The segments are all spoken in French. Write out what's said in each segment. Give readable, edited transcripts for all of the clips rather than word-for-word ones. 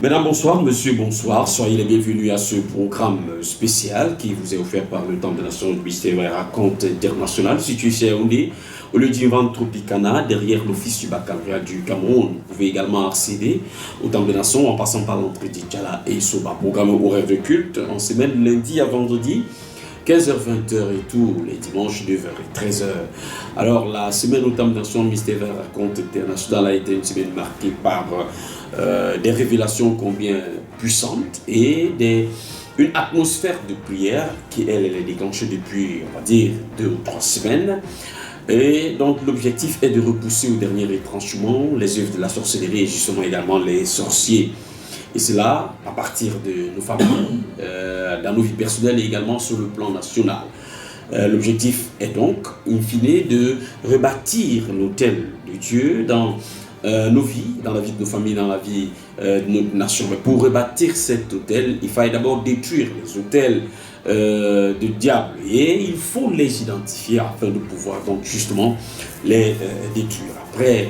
Mesdames, bonsoir, monsieur, bonsoir. Soyez les bienvenus à ce programme spécial qui vous est offert par le Temple de Nation du Mystère et Raconte International, situé ici à Yaoundé, au lieu du vent Tropicana, derrière l'office du baccalauréat du Cameroun. Vous pouvez également accéder au Temple de Nation en passant par l'entrée d'Idjala et Soba. Programme horaire de culte en semaine lundi à vendredi. 15h-20h et tous les dimanches 9h et 13h. Alors la semaine au Temple de Nation Mystère et Raconte International a été une semaine marquée par des révélations combien puissantes et une atmosphère de prière qui elle est déclenchée depuis, on va dire, 2 ou 3 semaines. Et donc l'objectif est de repousser au dernier retranchement les œuvres de la sorcellerie et justement également les sorciers. Et cela à partir de nos familles, dans nos vies personnelles et également sur le plan national. L'objectif est donc, in fine, de rebâtir l'autel de Dieu dans nos vies, dans la vie de nos familles, dans la vie de notre nation. Mais pour rebâtir cet autel, il fallait d'abord détruire les autels du diable. Et il faut les identifier afin de pouvoir donc justement les détruire. Après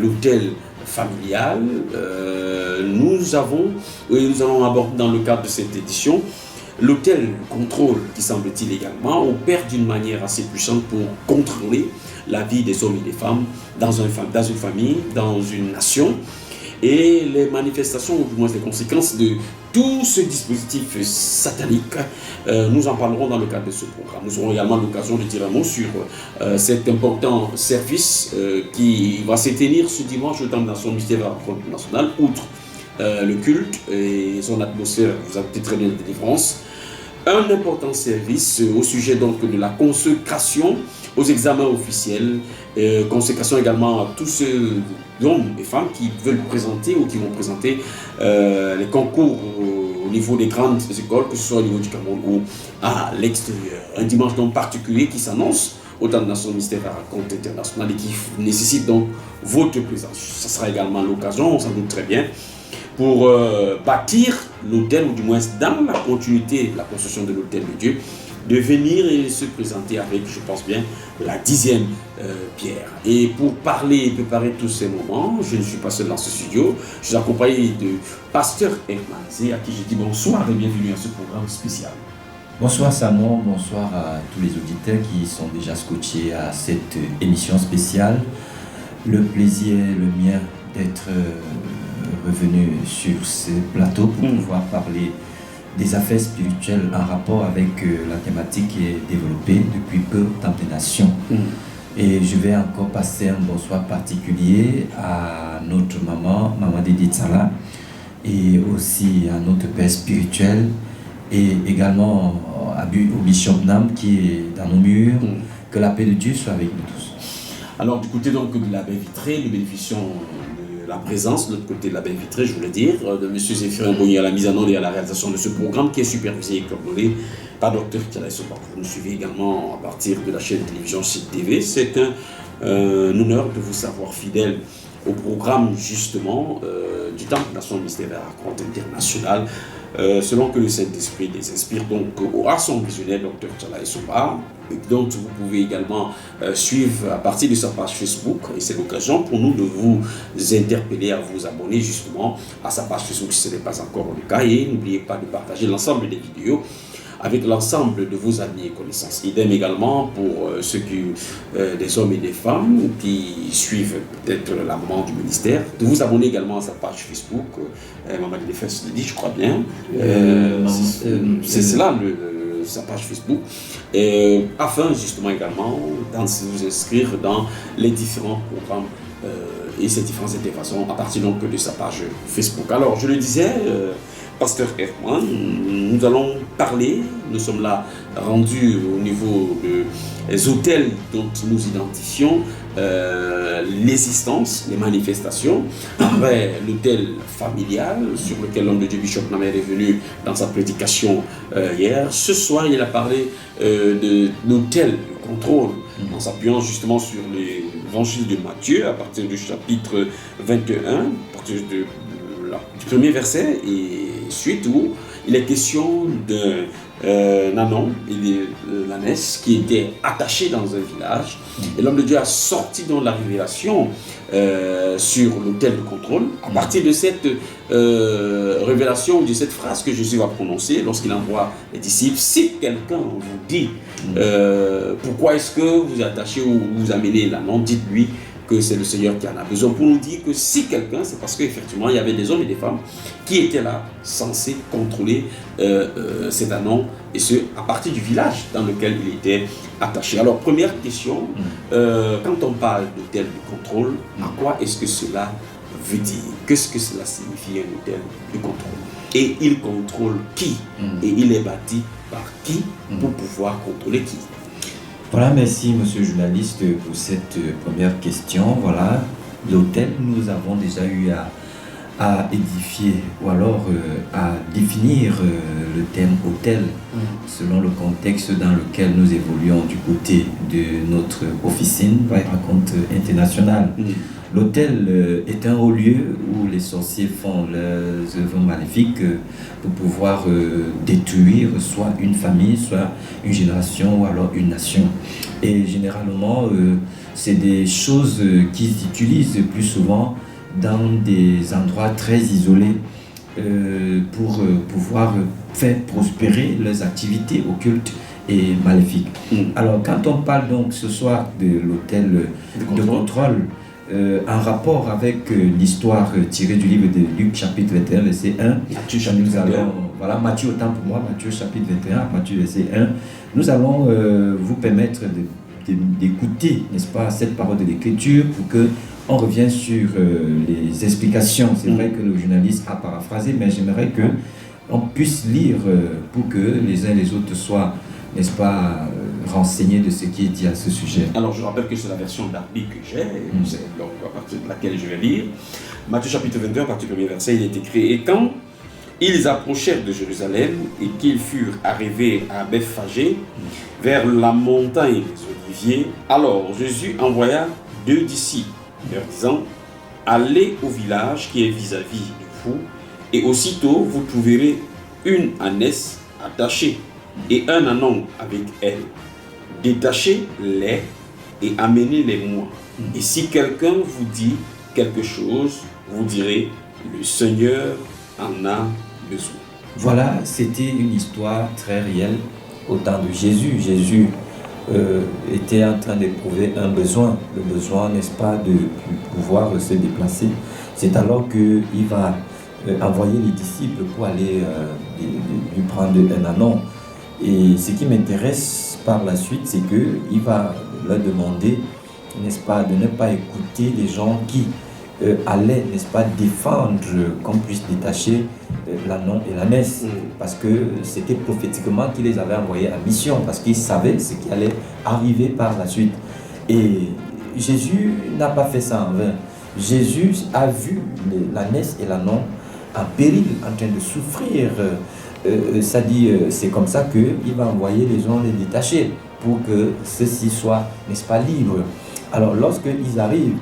l'autel familial, nous allons aborder dans le cadre de cette édition l'autel contrôle qui semble-t-il également opère d'une manière assez puissante pour contrôler la vie des hommes et des femmes dans une famille, dans une nation, et les manifestations ou du moins les conséquences de tout ce dispositif satanique. Nous en parlerons dans le cadre de ce programme. Nous aurons également l'occasion de dire un mot sur cet important service qui va se tenir ce dimanche au Temple de Nation Mystère et Raconte National, outre le culte et son atmosphère, vous avez très bien de délivrance. Un important service au sujet donc de la consécration aux examens officiels, consécration également à tous ceux hommes et femmes qui veulent présenter ou qui vont présenter les concours au niveau des grandes écoles, que ce soit au niveau du Cameroun ou à l'extérieur. Un dimanche donc particulier qui s'annonce au Temple de Nation Mystère et Raconte International et qui nécessite donc votre présence. Ce sera également l'occasion, on s'en doute très bien, pour bâtir l'autel, ou du moins dans la continuité de la construction de l'autel de Dieu, de venir et se présenter avec, je pense bien, la 10e pierre. Et pour parler et préparer tous ces moments, je ne suis pas seul dans ce studio, je suis accompagné de Pasteur Hermanzé, à qui je dis bonsoir et bienvenue à ce programme spécial. Bonsoir Samon, bonsoir à tous les auditeurs qui sont déjà scotchés à cette émission spéciale. Le plaisir est le mien d'être revenu sur ce plateau pour pouvoir parler des affaires spirituelles en rapport avec la thématique qui est développée depuis peu au Temple des Nations. Et je vais encore passer un bonsoir particulier à notre maman Dédé Tsala, et aussi à notre père spirituel, et également au Bishop Nam qui est dans nos murs. Que la paix de Dieu soit avec nous tous. Alors du côté donc de la baie vitrée, nous bénéficions de la présence de l'autre côté de la baie vitrée, je voulais dire, de M. Zéphirin Bonnier à la mise en onde et à la réalisation de ce programme qui est supervisé et coordonné par Dr Tchalaï Sopa. Vous nous suivez également à partir de la chaîne de télévision Site TV. C'est un honneur de vous savoir fidèle au programme justement du Temple de Nation Mystère et Raconte International, selon que le Saint-Esprit les inspire donc au Rassemble visionnaire Dr Tchalaï Sopa, dont vous pouvez également suivre à partir de sa page Facebook, et c'est l'occasion pour nous de vous interpeller à vous abonner justement à sa page Facebook si ce n'est pas encore le cas, et n'oubliez pas de partager l'ensemble des vidéos avec l'ensemble de vos amis et connaissances. Idem également pour ceux des hommes et des femmes qui suivent peut-être la maman du ministère, de vous abonner également à sa page Facebook, Maman Dédé Fess le dit, je crois bien. C'est cela sa page Facebook, afin justement également de vous inscrire dans les différents programmes et ces différentes interventions à partir donc de sa page Facebook. Alors je le disais, Pasteur Herman, nous allons parler, nous sommes là rendus au niveau des hôtels dont nous identifions l'existence, les manifestations. Après l'hôtel familial sur lequel l'homme de Dieu Bishop Namer est venu dans sa prédication hier. Ce soir, il a parlé de l'hôtel de contrôle en s'appuyant justement sur l'évangile de Matthieu à partir du chapitre 21, à partir du premier verset et suite, où il est question Nanon et l'ânesse qui étaient attachés dans un village. Et l'homme de Dieu a sorti dans la révélation sur l'autel de contrôle. À partir de cette révélation, de cette phrase que Jésus va prononcer lorsqu'il envoie les disciples, si quelqu'un vous dit pourquoi est-ce que vous attachez ou vous amenez Nanon, dites-lui que c'est le Seigneur qui en a besoin, pour nous dire que si quelqu'un, c'est parce qu'effectivement il y avait des hommes et des femmes qui étaient là, censés contrôler cet Nanon, et ce, à partir du village dans lequel il était attaché. Alors, première question, quand on parle d'hôtel de contrôle, à quoi est-ce que cela veut dire? Qu'est-ce que cela signifie, un hôtel de contrôle? Et il contrôle qui? Et il est bâti par qui pour pouvoir contrôler qui? Voilà, merci monsieur le journaliste pour cette première question. Voilà, l'hôtel, nous avons déjà eu à édifier ou alors à définir le thème hôtel selon le contexte dans lequel nous évoluons du côté de notre officine Raconte International. L'hôtel est un haut lieu où les sorciers font leurs œuvres maléfiques pour pouvoir détruire soit une famille, soit une génération ou alors une nation. Et généralement, c'est des choses qu'ils utilisent plus souvent dans des endroits très isolés pour pouvoir faire prospérer leurs activités occultes et maléfiques. Alors, quand on parle donc ce soir de l'hôtel de contrôle, en rapport avec l'histoire tirée du livre de Luc chapitre 21 verset 1, voilà, Matthieu autant pour moi, Matthieu chapitre 21, Matthieu verset 1, nous allons vous permettre d'écouter, n'est-ce pas, cette parole de l'écriture pour que on revienne sur les explications. C'est vrai que le journaliste a paraphrasé, mais j'aimerais que on puisse lire pour que les uns et les autres soient, n'est-ce pas, renseignés de ce qui est dit à ce sujet. Alors je rappelle que c'est la version d'Arby que j'ai, c'est donc à partir de laquelle je vais lire. Matthieu chapitre 21, à partir du premier verset, il est écrit: Et quand ils approchèrent de Jérusalem et qu'ils furent arrivés à Bethphagée, vers la montagne des Oliviers, alors Jésus envoya 2 disciples, leur disant: Allez au village qui est vis-à-vis de vous, et aussitôt vous trouverez une ânesse attachée et un ânon avec elle. Détachez-les et amenez-les-moi. Et si quelqu'un vous dit quelque chose, vous direz: le Seigneur en a besoin. Voilà, c'était une histoire très réelle au temps de Jésus. Jésus était en train d'éprouver un besoin, le besoin, n'est-ce pas, de pouvoir se déplacer. C'est alors qu'il va envoyer les disciples pour aller lui prendre un ânon. Et ce qui m'intéresse par la suite, c'est qu'il va leur demander, n'est-ce pas, de ne pas écouter les gens qui allaient, n'est-ce pas, défendre qu'on puisse détacher l'ânon et l'ânesse, parce que c'était prophétiquement qu'il les avait envoyés à mission, parce qu'il savait ce qui allait arriver par la suite. Et Jésus n'a pas fait ça en vain. Jésus a vu l'ânesse et l'ânon en péril, en train de souffrir. Ça dit, c'est comme ça qu'il va envoyer les gens les détacher pour que ceux-ci soient, n'est-ce pas, libres. Alors lorsqu'ils arrivent,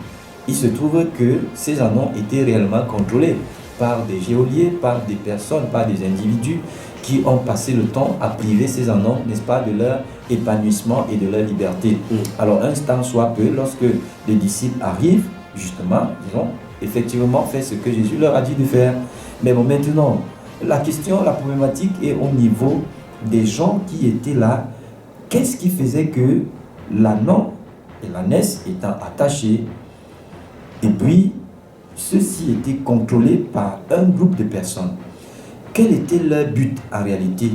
il se trouve que ces ânons étaient réellement contrôlés par des geôliers, par des personnes, par des individus qui ont passé le temps à priver ces ânons, n'est-ce pas, de leur épanouissement et de leur liberté. Alors un temps soit peu, lorsque les disciples arrivent, justement, ils ont effectivement fait ce que Jésus leur a dit de faire. Mais bon, maintenant, la question, la problématique est au niveau des gens qui étaient là. Qu'est-ce qui faisait que l'ânon et l'ânesse étant attachés, et puis ceux-ci étaient contrôlés par un groupe de personnes? Quel était leur but en réalité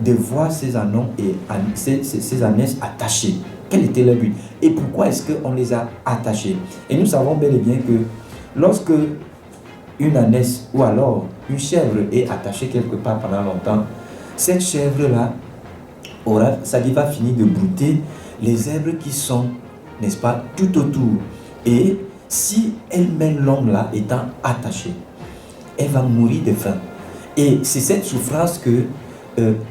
de voir ces ânons et ces ânesses attachés? Quel était leur but? Et pourquoi est-ce qu'on les a attachés? Et nous savons bel et bien que lorsque une ânesse ou alors une chèvre est attachée quelque part pendant longtemps, cette chèvre-là va finir de brouter les herbes qui sont, n'est-ce pas, tout autour. Et si elle-même, l'homme-là, étant attaché, elle va mourir de faim. Et c'est cette souffrance que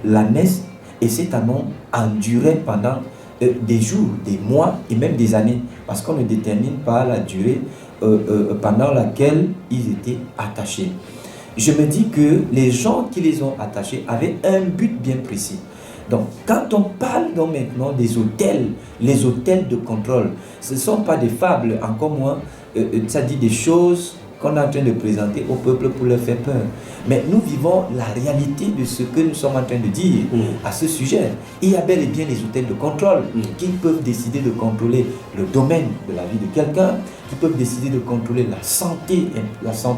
l'ânesse et cet ânon enduraient pendant des jours, des mois et même des années, parce qu'on ne détermine pas la durée pendant laquelle ils étaient attachés. Je me dis que les gens qui les ont attachés avaient un but bien précis. Donc, quand on parle donc maintenant des hôtels, les hôtels de contrôle, ce ne sont pas des fables, encore moins, ça dit des choses qu'on est en train de présenter au peuple pour leur faire peur. Mais nous vivons la réalité de ce que nous sommes en train de dire à ce sujet. Il y a bel et bien les hôtels de contrôle qui peuvent décider de contrôler le domaine de la vie de quelqu'un, qui peuvent décider de contrôler la santé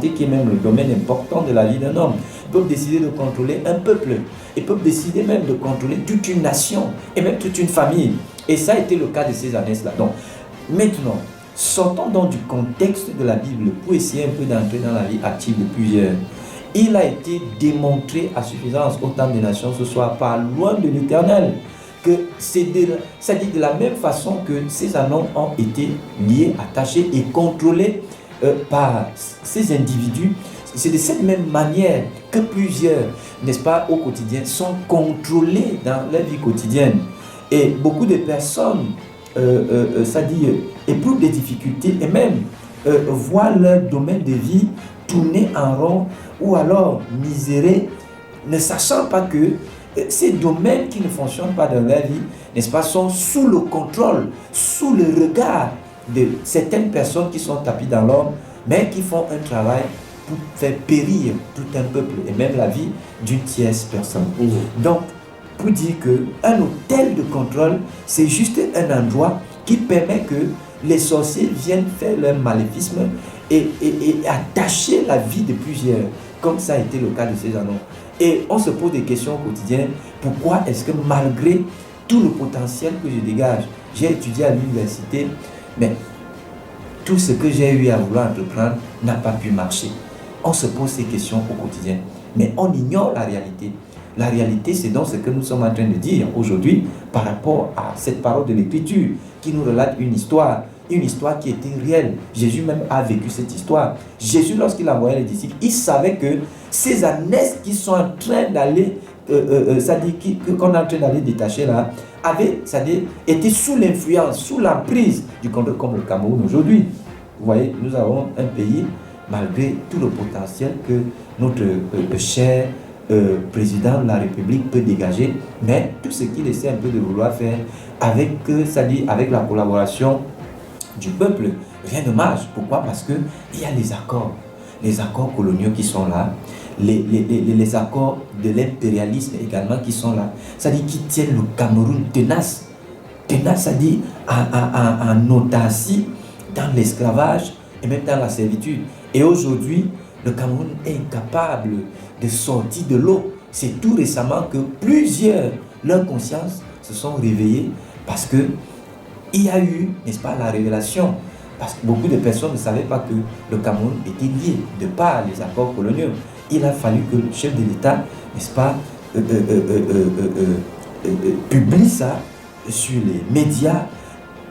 qui est même le domaine important de la vie d'un homme. Ils peuvent décider de contrôler un peuple. Ils peuvent décider même de contrôler toute une nation et même toute une famille. Et ça a été le cas de ces années-là. Donc, maintenant, sortons donc du contexte de la Bible pour essayer un peu d'entrer dans la vie active de plusieurs. Il a été démontré à suffisance au temps des nations ce soir par loin de l'Éternel que ça dit de la même façon que ces anneaux ont été liés, attachés et contrôlés par ces individus. C'est de cette même manière que plusieurs, n'est-ce pas, au quotidien, sont contrôlés dans leur vie quotidienne. Et beaucoup de personnes, ça dit, éprouvent des difficultés et même voient leur domaine de vie tourner en rond ou alors misérer, ne sachant pas que ces domaines qui ne fonctionnent pas dans leur vie, n'est-ce pas, sont sous le contrôle, sous le regard de certaines personnes qui sont tapies dans l'ombre, mais qui font un travail pour faire périr tout un peuple et même la vie d'une tierce personne. Donc, pour dire qu'un hôtel de contrôle, c'est juste un endroit qui permet que les sorciers viennent faire leur maléfisme et attacher la vie de plusieurs, comme ça a été le cas de ces anneaux. Et on se pose des questions au quotidien. Pourquoi est-ce que malgré tout le potentiel que je dégage, j'ai étudié à l'université, mais tout ce que j'ai eu à vouloir entreprendre n'a pas pu marcher? On se pose ces questions au quotidien, mais on ignore la réalité. La réalité, c'est donc ce que nous sommes en train de dire aujourd'hui par rapport à cette parole de l'Écriture qui nous relate une histoire qui était réelle. Jésus même a vécu cette histoire. Jésus, lorsqu'il envoyait les disciples, il savait que ces ânesses qui sont en train d'aller, qu'on est en train d'aller détacher là, avaient, été sous l'influence, sous l'emprise du contrôle, comme le Cameroun aujourd'hui. Vous voyez, nous avons un pays, malgré tout le potentiel que notre cher président de la République peut dégager, mais tout ce qu'il essaie un peu de vouloir faire avec, avec la collaboration du peuple, rien ne marche. Pourquoi? Parce qu'il y a les accords coloniaux qui sont là, les accords de l'impérialisme également qui sont là, c'est-à-dire qui tiennent le Cameroun tenace, c'est-à-dire en autarcie, dans l'esclavage et même dans la servitude. Et aujourd'hui, le Cameroun est incapable de sortir de l'eau. C'est tout récemment que plusieurs, leur conscience se sont réveillées parce que il y a eu, n'est-ce pas, la révélation. Parce que beaucoup de personnes ne savaient pas que le Cameroun était lié de par les accords coloniaux. Il a fallu que le chef de l'État, n'est-ce pas, publie ça sur les médias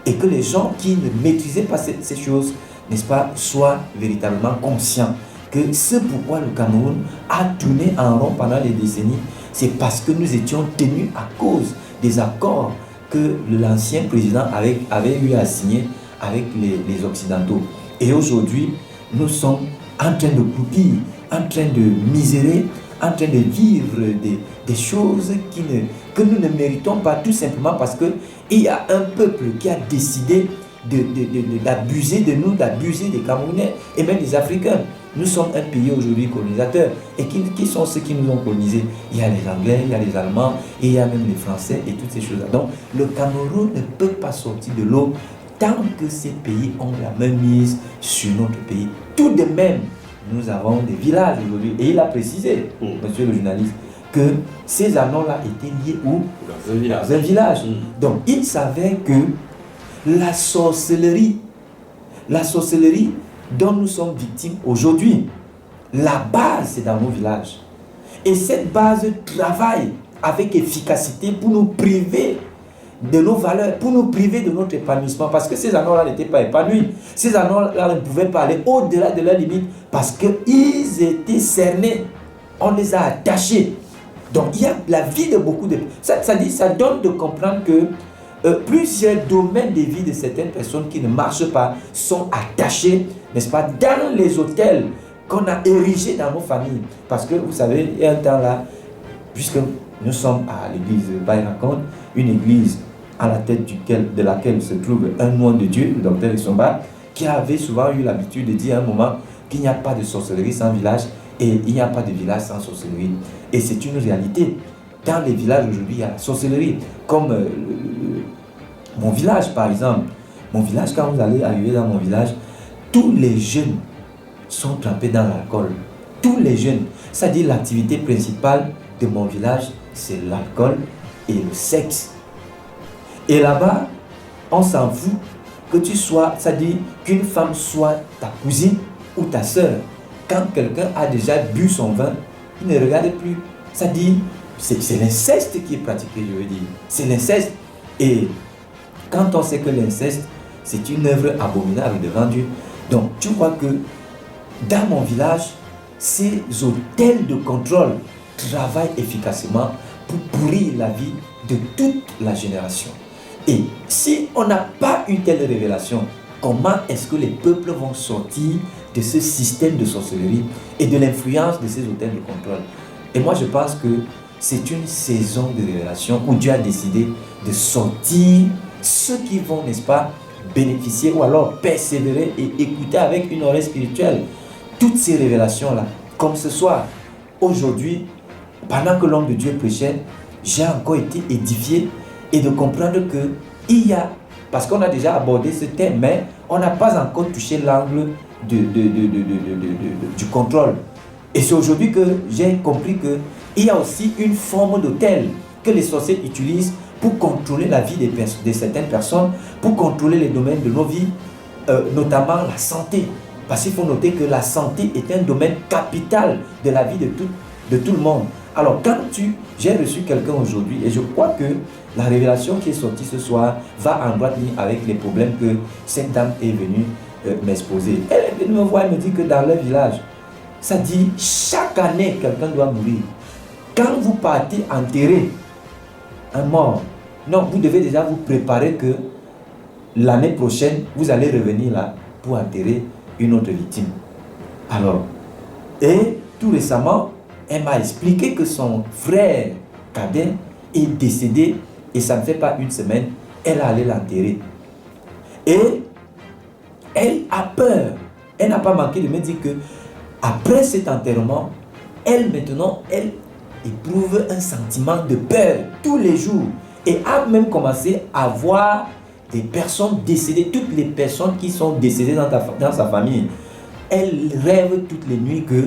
et que les gens qui ne maîtrisaient pas ces choses, n'est-ce pas, soient véritablement conscients que ce pourquoi le Cameroun a tourné en rond pendant des décennies, c'est parce que nous étions tenus à cause des accords que l'ancien président avait eu à signer avec les Occidentaux. Et aujourd'hui, nous sommes en train de croupir, en train de misérer, en train de vivre des choses que nous ne méritons pas, tout simplement parce qu'il y a un peuple qui a décidé d'abuser de nous, d'abuser des Camerounais et même des Africains. Nous sommes un pays aujourd'hui colonisateur. Et qui sont ceux qui nous ont colonisés? Il y a les Anglais, il y a les Allemands, et il y a même les Français et toutes ces choses-là. Donc, le Cameroun ne peut pas sortir de l'eau tant que ces pays ont la main mise sur notre pays. Tout de même, nous avons des villages aujourd'hui. Et il a précisé, monsieur le journaliste, que ces anneaux-là étaient liés où? Dans un village. Donc, il savait que la sorcellerie dont nous sommes victimes aujourd'hui, la base c'est dans nos villages. Et cette base travaille avec efficacité pour nous priver de nos valeurs, pour nous priver de notre épanouissement, parce que ces anneaux-là n'étaient pas épanouis. Ces anneaux-là ne pouvaient pas aller au-delà de leurs limites parce qu'ils étaient cernés. On les a attachés. Donc il y a la vie de beaucoup de... Ça donne de comprendre que plusieurs domaines de vie de certaines personnes qui ne marchent pas sont attachés, n'est-ce pas, dans les hôtels qu'on a érigés dans nos familles. Parce que vous savez, il y a un temps là, puisque nous sommes à l'église Bayrakon, une église à la tête de laquelle se trouve un moine de Dieu, le docteur Isomba, qui avait souvent eu l'habitude de dire à un moment qu'il n'y a pas de sorcellerie sans village et il n'y a pas de village sans sorcellerie. Et c'est une réalité. Dans les villages aujourd'hui, il y a la sorcellerie. Comme mon village, par exemple. Mon village, quand vous allez arriver dans mon village, tous les jeunes sont trempés dans l'alcool. Tous les jeunes. C'est-à-dire l'activité principale de mon village, c'est l'alcool et le sexe. Et là-bas, on s'en fout que tu sois, c'est-à-dire qu'une femme soit ta cousine ou ta soeur. Quand quelqu'un a déjà bu son vin, il ne regarde plus. C'est-à-dire, c'est l'inceste qui est pratiqué, je veux dire. C'est l'inceste. Et quand on sait que l'inceste, c'est une œuvre abominable devant Dieu. Donc, tu vois que dans mon village, ces hôtels de contrôle travaillent efficacement pour pourrir la vie de toute la génération. Et si on n'a pas une telle révélation, comment est-ce que les peuples vont sortir de ce système de sorcellerie et de l'influence de ces hôtels de contrôle? Et moi, je pense que c'est une saison de révélation où Dieu a décidé de sortir ceux qui vont, n'est-ce pas, bénéficier ou alors persévérer et écouter avec une oreille spirituelle toutes ces révélations-là. Comme ce soir, aujourd'hui, pendant que l'homme de Dieu prêchait, j'ai encore été édifié et de comprendre que il y a, parce qu'on a déjà abordé ce thème, mais on n'a pas encore touché l'angle du contrôle. Et c'est aujourd'hui que j'ai compris qu'il y a aussi une forme d'autel que les sorciers utilisent pour contrôler la vie de certaines personnes, pour contrôler les domaines de nos vies, notamment la santé. Parce qu'il faut noter que la santé est un domaine capital de la vie de tout le monde. Alors, j'ai reçu quelqu'un aujourd'hui et je crois que la révélation qui est sortie ce soir va en droite ligne avec les problèmes que cette dame est venue m'exposer. Elle est venue me voir et me dit que dans leur village, ça dit chaque année quelqu'un doit mourir. Quand vous partez enterrer un mort, non, vous devez déjà vous préparer que l'année prochaine, vous allez revenir là pour enterrer une autre victime. Alors, et tout récemment, elle m'a expliqué que son frère cadet est décédé et ça ne fait pas une semaine, elle allait l'enterrer. Et elle a peur. Elle n'a pas manqué de me dire que après cet enterrement, elle éprouve un sentiment de peur tous les jours et a même commencé à voir des personnes décédées, toutes les personnes qui sont décédées dans sa famille. Elle rêve toutes les nuits que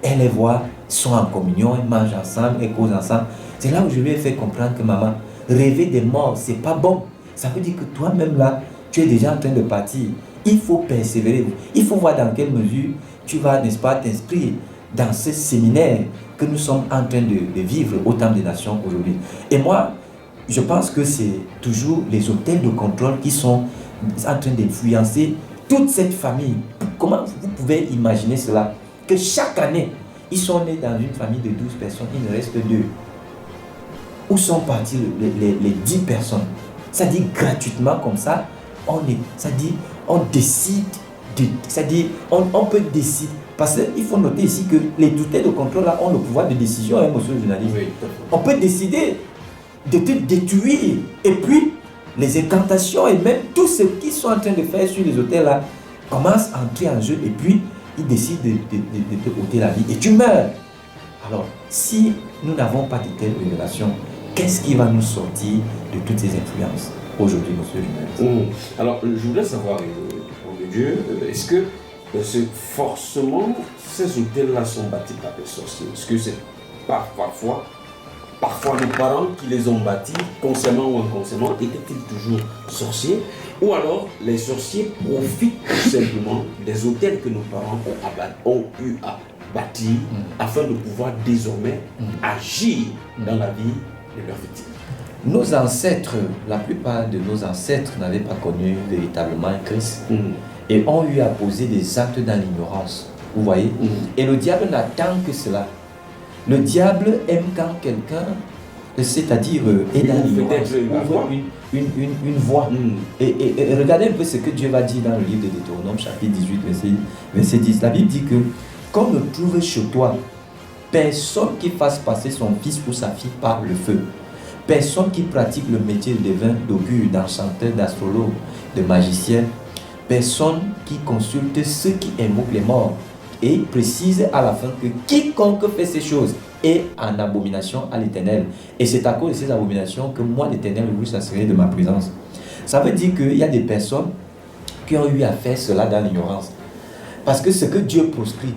elle les voit, sont en communion, elles mangent ensemble, elles causent ensemble. C'est là où je lui ai fait comprendre que maman, rêver des morts, c'est pas bon. Ça veut dire que toi-même là, tu es déjà en train de partir. Il faut persévérer. Il faut voir dans quelle mesure tu vas, n'est-ce pas, t'inscrire dans ce séminaire que nous sommes en train de vivre au Temple des Nations aujourd'hui. Et moi, je pense que c'est toujours les hôtels de contrôle qui sont en train d'influencer toute cette famille. Comment vous pouvez imaginer cela? Que chaque année, ils sont nés dans une famille de 12 personnes, il ne reste que 2. Où sont partis les 10 personnes? Ça dit gratuitement comme ça, on décide, on peut décider. Parce qu'il faut noter ici que les hôtels de contrôle là, ont le pouvoir de décision, hein, monsieur le journaliste. Oui, on peut décider de te détruire. Et puis, les incantations et même tout ce qu'ils sont en train de faire sur les hôtels là commencent à entrer en jeu et puis ils décident de te ôter la vie et tu meurs. Alors, si nous n'avons pas de telles révélations, qu'est-ce qui va nous sortir de toutes ces influences aujourd'hui, monsieur le journaliste? Alors, je voudrais savoir, de Dieu, est-ce que forcément ces hôtels-là sont bâtis par des sorciers? Est-ce que c'est parfois les parents qui les ont bâtis, consciemment ou inconsciemment, étaient-ils toujours sorciers? Ou alors les sorciers profitent tout simplement des hôtels que nos parents ont eu à bâtir afin de pouvoir désormais agir dans la vie de leurs victimes? Nos ancêtres, la plupart de nos ancêtres n'avaient pas connu véritablement Christ et ont eu à poser des actes dans l'ignorance. Vous voyez? Et le diable n'attend que cela. Le diable aime quand quelqu'un, c'est-à-dire est dans l'ignorance, ouvre une voie. Et regardez un peu ce que Dieu va dire dans le livre de Deutéronome, chapitre 18, verset 10. La Bible dit que comme trouve chez toi Personne qui fasse passer son fils ou sa fille par le feu. Personne qui pratique le métier de devin, d'augure, d'enchanteur, d'astrologue, de magicien. Personne qui consulte ceux qui invoquent les morts. Et il précise à la fin que quiconque fait ces choses est en abomination à l'Éternel. Et c'est à cause de ces abominations que moi, l'Éternel, vous chasserai de ma présence. Ça veut dire qu'il y a des personnes qui ont eu à faire cela dans l'ignorance. Parce que ce que Dieu proscrit,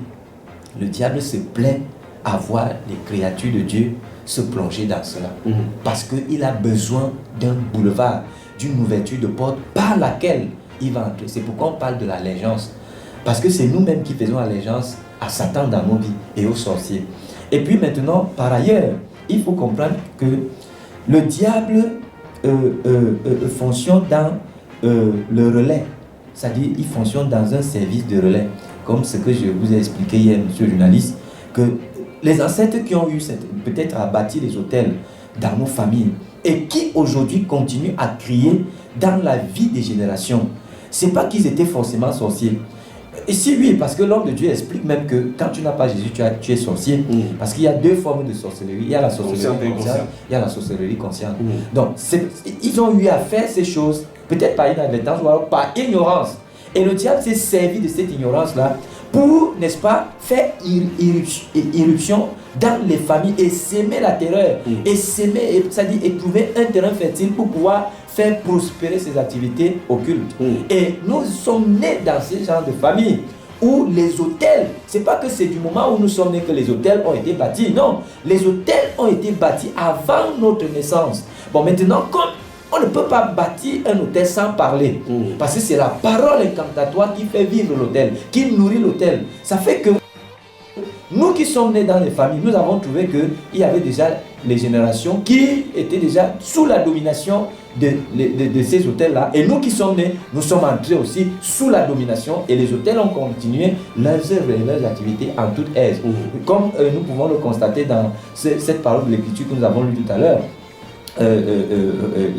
le diable se plaît à voir les créatures de Dieu se plonger dans cela. Parce qu'il a besoin d'un boulevard, d'une ouverture de porte par laquelle il va entrer. C'est pourquoi on parle de l'allégeance. Parce que c'est nous-mêmes qui faisons allégeance à Satan dans nos vies et aux sorciers. Et puis maintenant, par ailleurs, il faut comprendre que le diable fonctionne dans le relais. C'est-à-dire, il fonctionne dans un service de relais. Comme ce que je vous ai expliqué hier, monsieur le journaliste, que les ancêtres qui ont eu peut-être à bâtir les hôtels dans nos familles et qui aujourd'hui continuent à crier dans la vie des générations, ce n'est pas qu'ils étaient forcément sorciers. Et si oui, parce que l'homme de Dieu explique même que quand tu n'as pas Jésus, tu es sorcier. Parce qu'il y a deux formes de sorcellerie. Il y a la sorcellerie consciente, il y a la sorcellerie consciente. Donc, ils ont eu à faire ces choses, peut-être par inadvertance ou alors par ignorance. Et le diable s'est servi de cette ignorance-là pour, n'est-ce pas, faire irruption dans les familles et s'aimer la terreur. Et s'aimer, c'est-à-dire et trouver un terrain fertile pour pouvoir faire prospérer ses activités occultes. Et nous sommes nés dans ce genre de famille où les hôtels, c'est pas que c'est du moment où nous sommes nés que les hôtels ont été bâtis. Non, les hôtels ont été bâtis avant notre naissance. Bon, maintenant, comme on ne peut pas bâtir un hôtel sans parler, parce que c'est la parole incantatoire qui fait vivre l'hôtel, qui nourrit l'hôtel. Ça fait que nous qui sommes nés dans les familles, nous avons trouvé qu'il y avait déjà les générations qui étaient déjà sous la domination de ces hôtels-là. Et nous qui sommes nés, nous sommes entrés aussi sous la domination et les hôtels ont continué leurs œuvres et leurs activités en toute aise. Comme nous pouvons le constater dans cette parole de l'Écriture que nous avons lue tout à l'heure.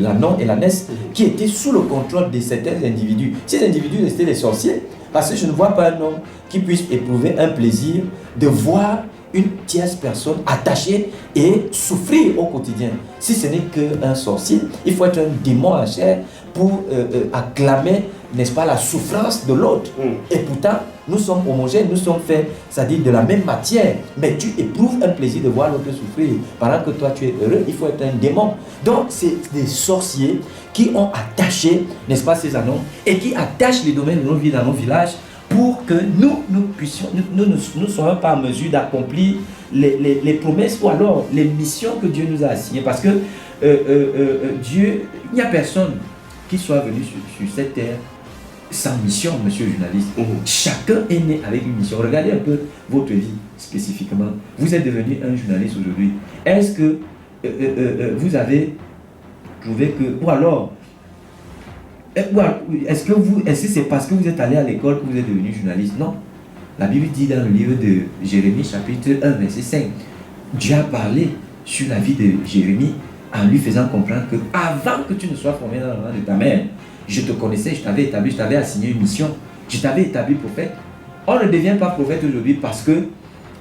L'Anon et l'ânesse qui étaient sous le contrôle de certains individus. Ces individus étaient les sorciers, parce que je ne vois pas un homme qui puisse éprouver un plaisir de voir une tierce personne attachée et souffrir au quotidien. Si ce n'est qu'un sorcier, il faut être un démon en chair pour acclamer, n'est-ce pas, la souffrance de l'autre. Et pourtant, nous sommes homogènes, nous sommes faits, c'est-à-dire de la même matière, mais tu éprouves un plaisir de voir l'autre souffrir. Pendant que toi, tu es heureux, il faut être un démon. Donc, c'est des sorciers qui ont attaché, n'est-ce pas, ces annonces, et qui attachent les domaines de nos vies dans nos villages pour que nous puissions, nous ne soyons pas en mesure d'accomplir les promesses ou alors les missions que Dieu nous a assignées. Parce que Dieu, il n'y a personne qui soit venu sur cette terre sans mission, monsieur le journaliste. Chacun est né avec une mission. Regardez un peu votre vie spécifiquement. Vous êtes devenu un journaliste aujourd'hui. Est-ce que vous avez trouvé que, ou alors, est-ce que c'est parce que vous êtes allé à l'école que vous êtes devenu journaliste? Non. La Bible dit dans le livre de Jérémie, chapitre 1, verset 5, Dieu a parlé sur la vie de Jérémie en lui faisant comprendre que avant que tu ne sois formé dans le ventre de ta mère, je te connaissais, je t'avais établi, je t'avais assigné une mission, je t'avais établi prophète. On ne devient pas prophète aujourd'hui parce que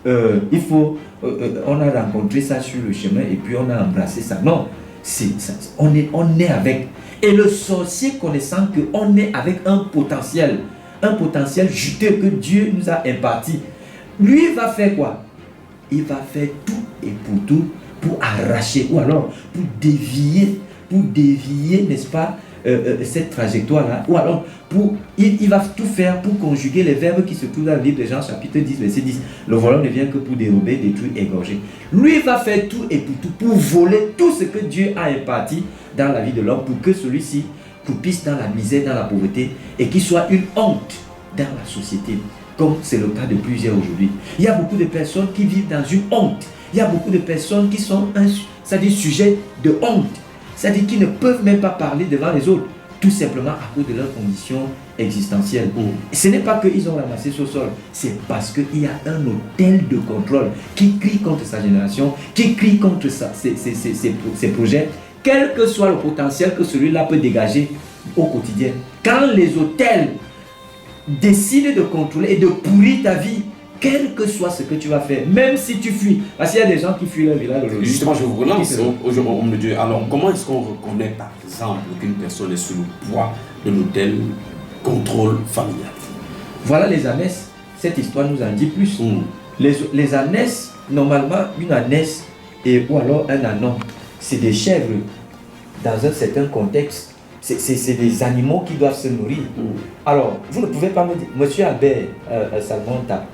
on a rencontré ça sur le chemin et puis on a embrassé ça. Non, on est avec. Et le sorcier connaissant qu'on est avec un potentiel juteux que Dieu nous a imparti, lui va faire quoi? Il va faire tout et pour tout pour arracher ou alors pour dévier, n'est-ce pas, cette trajectoire-là, ou alors il va tout faire pour conjuguer les verbes qui se trouvent dans le livre de Jean chapitre 10 verset 10. Le voleur ne vient que pour dérober, détruire, égorger. Lui va faire tout et pour tout, pour voler tout ce que Dieu a imparti dans la vie de l'homme, pour que celui-ci croupisse dans la misère, dans la pauvreté, et qu'il soit une honte dans la société, comme c'est le cas de plusieurs aujourd'hui. Il y a beaucoup de personnes qui vivent dans une honte. Il y a beaucoup de personnes qui sont c'est-à-dire sujets de honte. C'est-à-dire qu'ils ne peuvent même pas parler devant les autres, tout simplement à cause de leurs conditions existentielles. Ce n'est pas qu'ils ont ramassé ce sol, c'est parce qu'il y a un hôtel de contrôle qui crie contre sa génération, qui crie contre ses projets, quel que soit le potentiel que celui-là peut dégager au quotidien. Quand les hôtels décident de contrôler et de pourrir ta vie, quel que soit ce que tu vas faire, même si tu fuis. Parce qu'il y a des gens qui fuient leur village aujourd'hui. Justement, je vous relance. Aujourd'hui, on me dit, alors, comment est-ce qu'on reconnaît, par exemple, qu'une personne est sous le poids d'un tel contrôle familial? Voilà les ânesses. Cette histoire nous en dit plus. Les ânesses, normalement, une ânesse ou alors un ânon, c'est des chèvres dans un certain contexte. C'est des animaux qui doivent se nourrir. Alors, vous ne pouvez pas me dire, monsieur Albert Salmonta,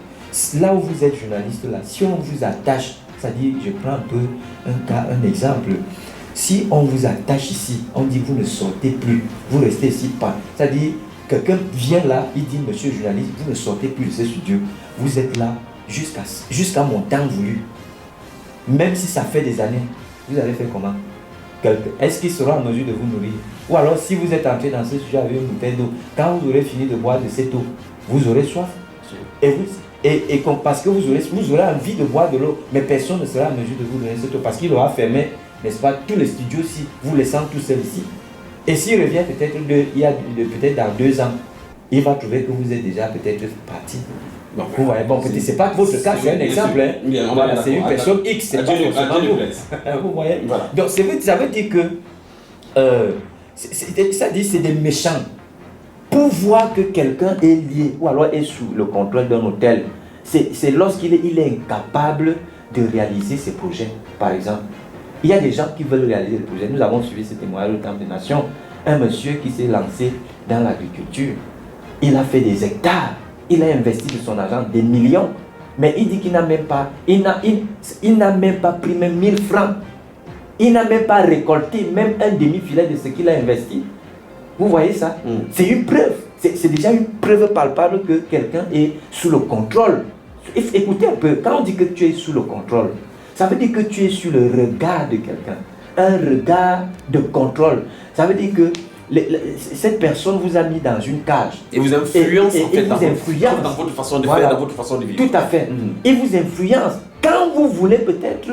là où vous êtes journaliste, là, si on vous attache, c'est-à-dire, je prends un peu un exemple, si on vous attache ici, on dit vous ne sortez plus, vous restez ici pas, c'est-à-dire, quelqu'un vient là, il dit, monsieur journaliste, vous ne sortez plus de ce studio, vous êtes là jusqu'à mon temps voulu. Même si ça fait des années, vous allez faire comment? Est-ce qu'il sera en mesure de vous nourrir? Ou alors, si vous êtes entré dans ce sujet avec une bouteille d'eau, quand vous aurez fini de boire de cette eau, vous aurez soif. Parce que vous aurez envie de boire de l'eau, mais personne ne sera en mesure de vous donner cette eau parce qu'il aura fermé, n'est-ce pas, tous les studios ici, vous laissant tout seul ici. Et s'il revient peut-être dans 2 ans, il va trouver que vous êtes déjà peut-être parti. Bon, vous voyez, bon, peut-être c'est pas votre cas, c'est un exemple. Voilà, c'est une personne X, c'est pas forcément vous. Vous voyez. Voilà. Donc ça veut dire que c'est des méchants. Pour voir que quelqu'un est lié ou alors est sous le contrôle d'un hôtel, c'est lorsqu'il est incapable de réaliser ses projets. Par exemple, il y a des gens qui veulent réaliser des projets. Nous avons suivi ce témoignage au Temple des Nations. Un monsieur qui s'est lancé dans l'agriculture, il a fait des hectares. Il a investi de son argent des millions, mais il dit qu'il n'a même pas, il n'a même pas pris même 1000 francs. Il n'a même pas récolté même un demi-filet de ce qu'il a investi. Vous voyez ça? C'est une preuve. C'est déjà une preuve palpable que quelqu'un est sous le contrôle. Écoutez un peu, quand on dit que tu es sous le contrôle, ça veut dire que tu es sous le regard de quelqu'un. Un regard de contrôle. Ça veut dire que cette personne vous a mis dans une cage. Et vous influence dans votre façon de faire, dans votre façon de vivre. Tout à fait. Il vous influence. Quand vous voulez peut-être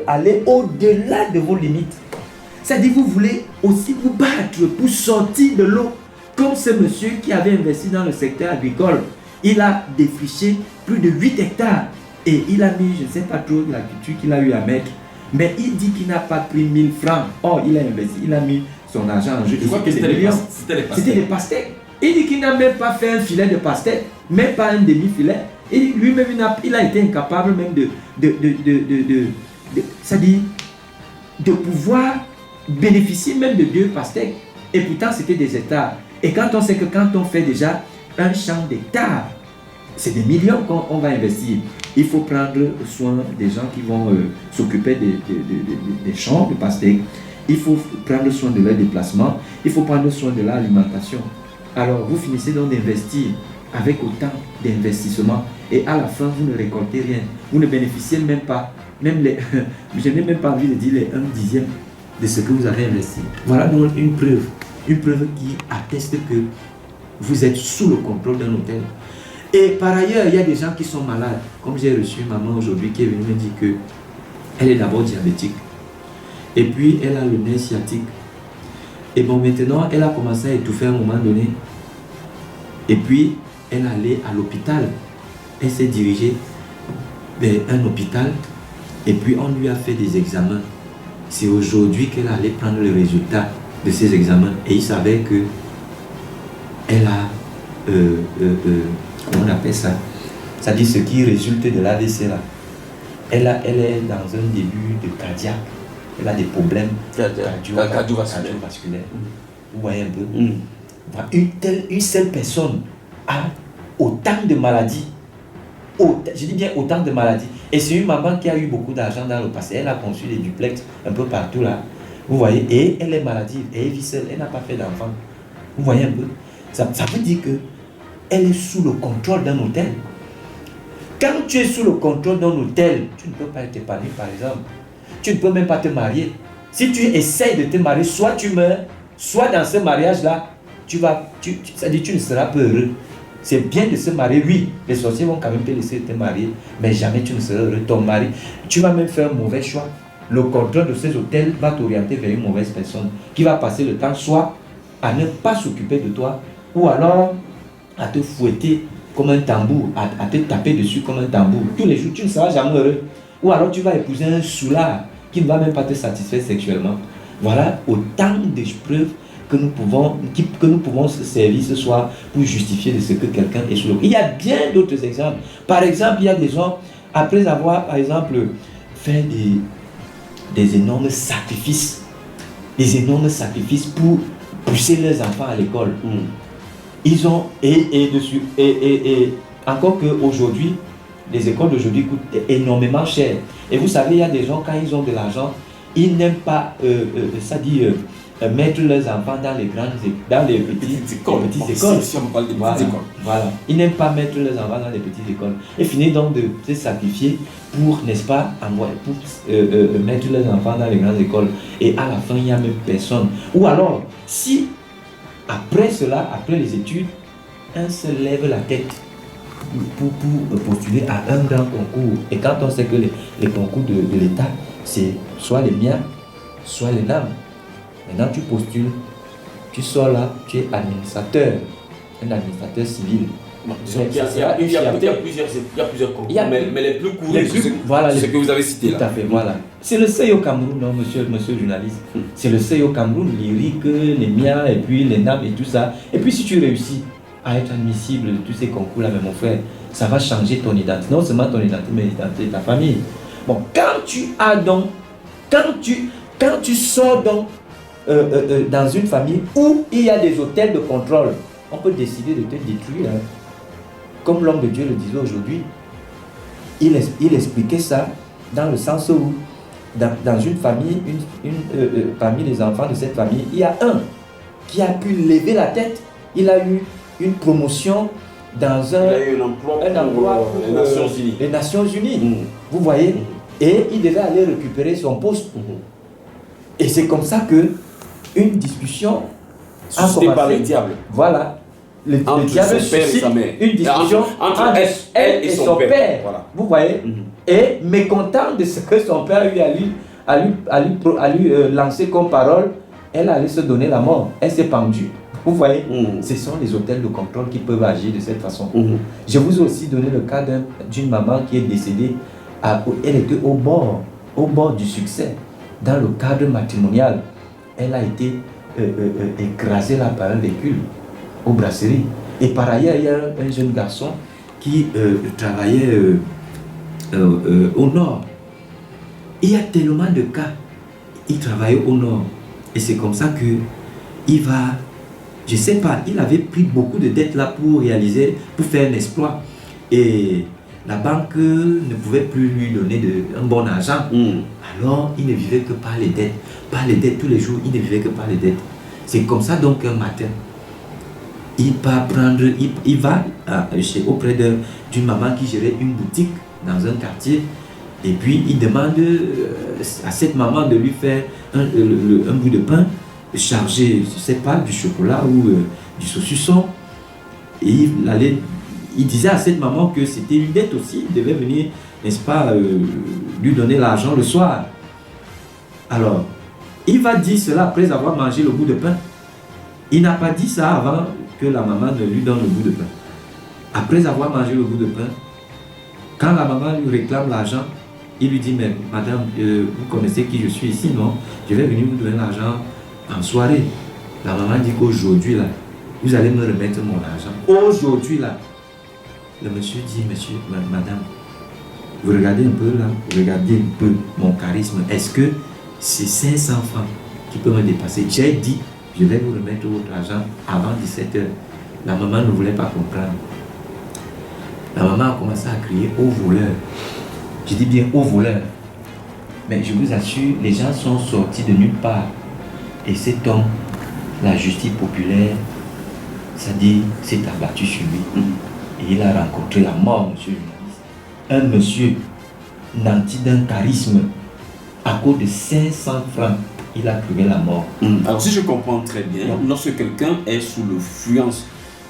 aller au-delà de vos limites. C'est-à-dire vous voulez aussi vous battre pour sortir de l'eau. Comme ce monsieur qui avait investi dans le secteur agricole. Il a défriché plus de 8 hectares. Et il a mis, je ne sais pas trop la culture qu'il a eu à mettre. Mais il dit qu'il n'a pas pris 1000 francs. Or, il a investi, il a mis son argent en jeu. Je crois que c'était les pastèques. Il dit qu'il n'a même pas fait un filet de pastèque, même pas un demi-filet. Et lui-même, il a été incapable même c'est-à-dire de pouvoir bénéficier même de 2 pastèques. Et pourtant, c'était des hectares. Et quand on sait que quand on fait déjà un champ d'hectares, c'est des millions qu'on va investir. Il faut prendre soin des gens qui vont s'occuper des champs de pastèques. Il faut prendre soin de leur déplacement. Il faut prendre soin de leur alimentation. Alors, vous finissez donc d'investir avec autant d'investissements et à la fin, vous ne récoltez rien. Vous ne bénéficiez même pas, je n'ai même pas envie de dire les 1/10 de ce que vous avez investi. Voilà donc une preuve qui atteste que vous êtes sous le contrôle d'un hôtel. Et par ailleurs, il y a des gens qui sont malades. Comme j'ai reçu une maman aujourd'hui qui est venue me dire qu'elle est d'abord diabétique. Et puis, elle a le nerf sciatique. Et bon, maintenant, elle a commencé à étouffer à un moment donné. Et puis, elle est allée à l'hôpital. Elle s'est dirigée vers un hôpital. Et puis, on lui a fait des examens. C'est aujourd'hui qu'elle allait prendre le résultat de ces examens. Et il savait que elle a... comment on appelle ça? Ça dit ce qui résulte de l'AVC là. Elle est dans un début de cardiaque. Elle a des problèmes cardiovasculaires. Vous voyez un peu? Une seule personne a autant de maladies. Je dis bien autant de maladies. Et c'est une maman qui a eu beaucoup d'argent dans le passé. Elle a conçu des duplex un peu partout là. Vous voyez? Et elle est maladive. Et elle vit seule. Elle n'a pas fait d'enfant. Vous voyez un peu? Ça veut dire que elle est sous le contrôle d'un hôtel. Quand tu es sous le contrôle d'un hôtel, tu ne peux pas être épanoui, par exemple. Tu ne peux même pas te marier. Si tu essaies de te marier, soit tu meurs, soit dans ce mariage-là, tu ne seras pas heureux. C'est bien de se marier, oui. Les sorciers vont quand même te laisser te marier, mais jamais tu ne seras heureux. Ton mari, tu vas même faire un mauvais choix. Le contrôle de ces hôtels va t'orienter vers une mauvaise personne qui va passer le temps soit à ne pas s'occuper de toi, ou alors à te fouetter comme un tambour, à te taper dessus comme un tambour. Tous les jours, tu ne seras jamais heureux. Ou alors tu vas épouser un soulard qui ne va même pas te satisfaire sexuellement. Voilà autant d'épreuves que nous pouvons se servir ce soir pour justifier de ce que quelqu'un est sous le. Il y a bien d'autres exemples. Par exemple, il y a des gens, après avoir, par exemple, fait des énormes sacrifices, pour pousser leurs enfants à l'école. Ils ont, et encore qu'aujourd'hui, les écoles d'aujourd'hui coûtent énormément cher. Et vous savez, il y a des gens, quand ils ont de l'argent, ils n'aiment pas, mettre leurs enfants dans les petites écoles. Voilà. Ils n'aiment pas mettre leurs enfants dans les petites écoles. Et finissent donc de se sacrifier pour, n'est-ce pas, mettre leurs enfants dans les grandes écoles. Et à la fin, il n'y a même personne. Ou alors, si après cela, après les études, un se lève la tête pour postuler à un grand concours. Et quand on sait que les concours de l'État, c'est soit les miens, soit les NAM. Maintenant, tu postules, tu sors là, tu es administrateur, un administrateur civil. Il y a plusieurs concours, mais les plus courus, c'est ce que vous avez cité là. Tout à fait, voilà. C'est le seuil au Cameroun, non, monsieur le journaliste. C'est le seuil au Cameroun, lyrique, les miens, et puis les NAM et tout ça. Et puis si tu réussis à être admissible de tous ces concours-là, mais mon frère, ça va changer ton identité. Non seulement ton identité, mais l'identité de ta famille. Bon, quand tu sors donc dans une famille où il y a des hôtels de contrôle, on peut décider de te détruire. Hein. Comme l'homme de Dieu le disait aujourd'hui, il expliquait ça dans le sens où, dans une famille, parmi les enfants de cette famille, il y a un qui a pu lever la tête. Il a eu une promotion dans un emploi pour les Nations Unies. Vous voyez? Et il devait aller récupérer son poste. Et c'est comme ça que une discussion a commencé par le diable. Voilà. Le diable suscite une discussion entre elle et son père. Voilà. Vous voyez? Et mécontent de ce que son père a lui lancé comme parole, elle allait se donner la mort. Elle s'est pendue. Vous voyez? Ce sont les hôtels de contrôle qui peuvent agir de cette façon. Je vous ai aussi donné le cas d'une maman qui est décédée. Elle était au bord du succès. Dans le cadre matrimonial, elle a été écrasée là par un véhicule aux brasseries. Et par ailleurs, il y a un jeune garçon qui travaillait au nord. Il y a tellement de cas. Il travaillait au nord. Et c'est comme ça que il va, je ne sais pas, il avait pris beaucoup de dettes là pour faire un exploit. Et la banque ne pouvait plus lui donner un bon argent. Alors, il ne vivait que par les dettes. Par les dettes, tous les jours, il ne vivait que par les dettes. C'est comme ça donc un matin, il va auprès d'une maman qui gérait une boutique dans un quartier. Et puis, il demande à cette maman de lui faire un bout de pain chargé, je ne sais pas, du chocolat ou du saucisson. Et il disait à cette maman que c'était une dette aussi. Il devait venir, n'est-ce pas, lui donner l'argent le soir. Alors, il va dire cela après avoir mangé le bout de pain. Il n'a pas dit ça avant que la maman ne lui donne le bout de pain. Après avoir mangé le bout de pain, quand la maman lui réclame l'argent, il lui dit, mais madame, vous connaissez qui je suis ici, non? Je vais venir vous donner l'argent en soirée. La maman dit qu'aujourd'hui, là, vous allez me remettre mon argent. Aujourd'hui, là. Le monsieur dit, monsieur, madame, vous regardez un peu là, vous regardez un peu mon charisme. Est-ce que c'est 500 francs qui peuvent me dépasser? J'ai dit, je vais vous remettre votre argent avant 17h. La maman ne voulait pas comprendre. La maman a commencé à crier au voleur. Je dis bien au voleur. Mais je vous assure, les gens sont sortis de nulle part. Et cet homme, la justice populaire, ça dit, s'est abattu sur lui. Et il a rencontré la mort, monsieur le journaliste. Un monsieur nanti d'un charisme, à cause de 500 francs, il a trouvé la mort. Alors si je comprends très bien, lorsque quelqu'un est sous l'influence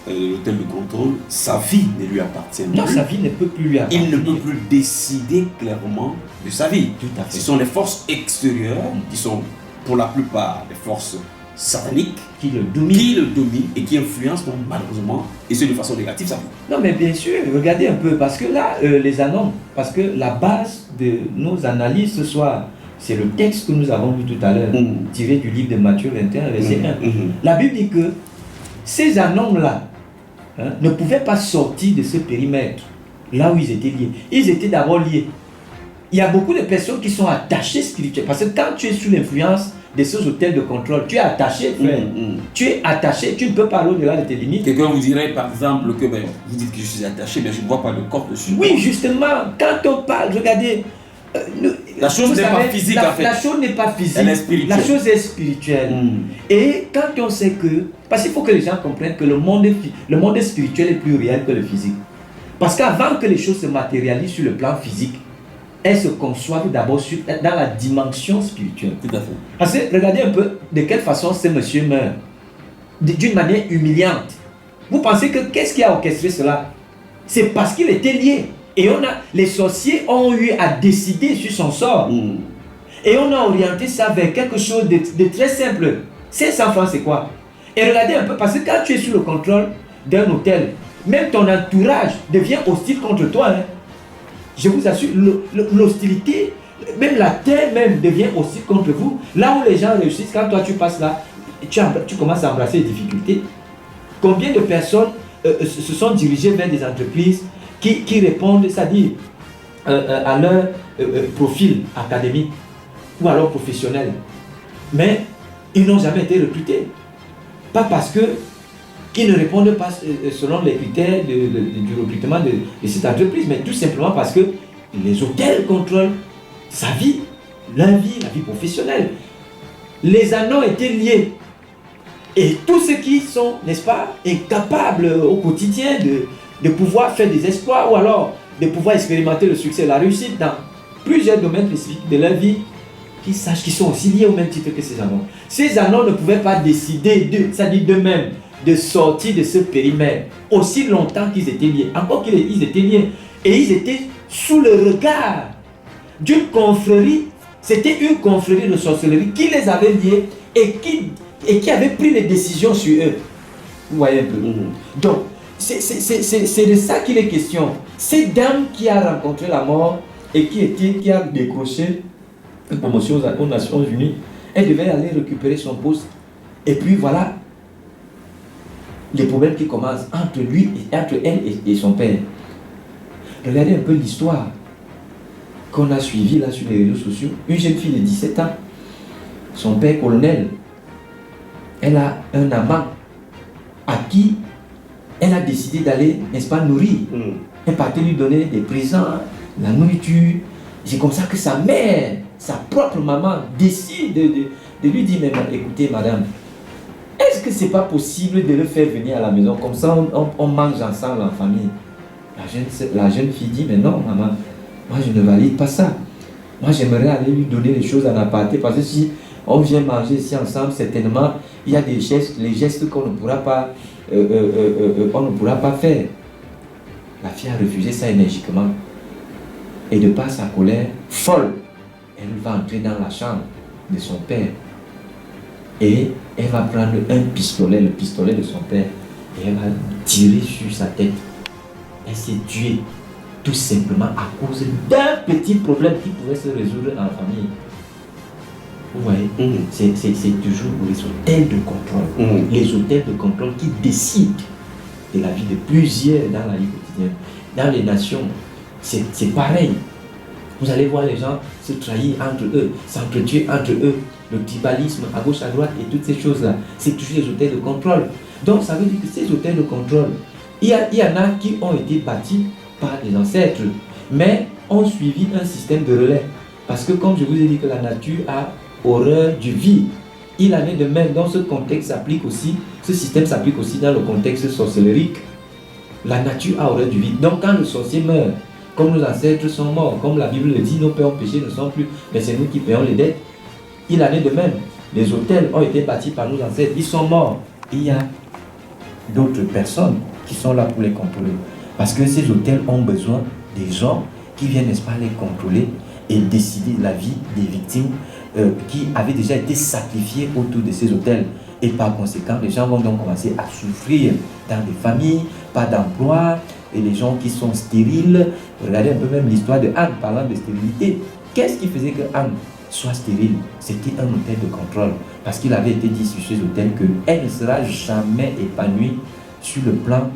de l'hôtel de contrôle, sa vie ne lui appartient plus. Non, sa vie ne peut plus lui appartenir. Il ne peut plus décider clairement de sa vie. Tout à fait. Ce sont les forces extérieures qui sont pour la plupart des forces satanique qui le domine et qui influence donc, malheureusement, et c'est de façon négative, ça. Non, mais bien sûr, regardez un peu, parce que là, les annonces, parce que la base de nos analyses ce soir, c'est le texte que nous avons vu tout à l'heure, tiré du livre de Matthieu 21, verset 1. La Bible dit que ces annonces-là ne pouvaient pas sortir de ce périmètre, là où ils étaient liés. Ils étaient d'abord liés. Il y a beaucoup de personnes qui sont attachées spirituellement, parce que quand tu es sous l'influence de ces hôtels de contrôle, tu es attaché, frère. Tu es attaché, tu ne peux pas aller au-delà de tes limites. Quelqu'un vous dirait par exemple que vous dites que je suis attaché, mais je ne vois pas le corps dessus. Oui, justement, quand on parle, regardez, la chose n'est pas physique en fait. La chose n'est pas physique. Elle est spirituelle. La chose est spirituelle. Et quand on sait que, parce qu'il faut que les gens comprennent que le monde spirituel est plus réel que le physique. Parce qu'avant que les choses se matérialisent sur le plan physique, elles se conçoivent d'abord dans la dimension spirituelle. Tout à fait. Parce que regardez un peu de quelle façon ce monsieur meurt. D'une manière humiliante. Vous pensez que qu'est-ce qui a orchestré cela? C'est parce qu'il était lié. Et les sorciers ont eu à décider sur son sort. Et on a orienté ça vers quelque chose de très simple. 500 francs, c'est quoi? Et regardez un peu, parce que quand tu es sous le contrôle d'un hôtel, même ton entourage devient hostile contre toi. Je vous assure, l'hostilité, même la terre même devient hostile contre vous. Là où les gens réussissent, quand toi tu passes là, tu commences à embrasser les difficultés. Combien de personnes se sont dirigées vers des entreprises qui répondent, c'est-à-dire à leur profil académique ou alors professionnel. Mais ils n'ont jamais été recrutés. Pas parce qu'ils ne répondent pas selon les critères du recrutement de cette entreprise, mais tout simplement parce que les hôtels contrôlent sa vie, leur vie, la vie professionnelle. Les anneaux étaient liés. Et tous ceux qui sont, n'est-ce pas, incapables au quotidien de pouvoir faire des exploits ou alors de pouvoir expérimenter le succès, la réussite dans plusieurs domaines spécifiques de leur vie, qu'ils sachent qu'ils sont aussi liés au même titre que ces anneaux. Ces anneaux ne pouvaient pas décider c'est-à-dire d'eux-mêmes, de sortir de ce périmètre aussi longtemps qu'ils étaient liés. Encore qu'ils étaient liés. Et ils étaient sous le regard d'une confrérie. C'était une confrérie de sorcellerie qui les avait liés et qui avait pris les décisions sur eux. Vous voyez un peu. Donc, c'est de ça qu'il est question. Cette dame qui a rencontré la mort et qui a décroché une promotion aux Nations Unies, elle devait aller récupérer son poste. Et puis voilà, les problèmes qui commencent entre elle et son père. Regardez un peu l'histoire qu'on a suivie là sur les réseaux sociaux. Une jeune fille de 17 ans, son père colonel, elle a un amant à qui elle a décidé d'aller, n'est-ce pas, nourrir. Elle partait lui donner des présents, la nourriture. C'est comme ça que sa mère, sa propre maman, décide de lui dire, mais écoutez madame, est-ce que c'est pas possible de le faire venir à la maison, comme ça on mange ensemble en famille? La jeune fille dit, mais non maman, moi je ne valide pas ça. Moi j'aimerais aller lui donner les choses en aparté, parce que si on vient manger ici ensemble, certainement il y a des gestes, les gestes qu'on ne pourra pas faire. La fille a refusé ça énergiquement. Et de par sa colère folle, elle va entrer dans la chambre de son père. Et elle va prendre un pistolet, le pistolet de son père, et elle va tirer sur sa tête. Elle s'est tuée tout simplement à cause d'un petit problème qui pouvait se résoudre en famille. Vous voyez, c'est toujours les hôtels de contrôle. Les hôtels de contrôle qui décident de la vie de plusieurs dans la vie quotidienne. Dans les nations, c'est pareil. Vous allez voir les gens se trahir entre eux, s'entretuer entre eux. Le tribalisme à gauche, à droite et toutes ces choses-là, c'est toujours les hôtels de contrôle. Donc ça veut dire que ces hôtels de contrôle, il y en a qui ont été bâtis par des ancêtres, mais ont suivi un système de relais. Parce que comme je vous ai dit que la nature a horreur du vide, il en est de même dans ce contexte s'applique aussi, ce système s'applique aussi dans le contexte sorcellerique. La nature a horreur du vide. Donc quand le sorcier meurt, comme nos ancêtres sont morts, comme la Bible le dit, nos pères péchés ne sont plus, mais c'est nous qui payons les dettes. Il en est de même. Les hôtels ont été bâtis par nos ancêtres, ils sont morts. Il y a d'autres personnes qui sont là pour les contrôler. Parce que ces hôtels ont besoin des gens qui viennent, n'est-ce pas, les contrôler et décider de la vie des victimes qui avaient déjà été sacrifiées autour de ces hôtels. Et par conséquent, les gens vont donc commencer à souffrir dans des familles, pas d'emploi, et les gens qui sont stériles. Regardez un peu même l'histoire de Anne, parlant de stérilité. Qu'est-ce qui faisait que Anne soit stérile? C'était un hôtel de contrôle. Parce qu'il avait été dit sur ces hôtels qu'elle ne sera jamais épanouie sur le plan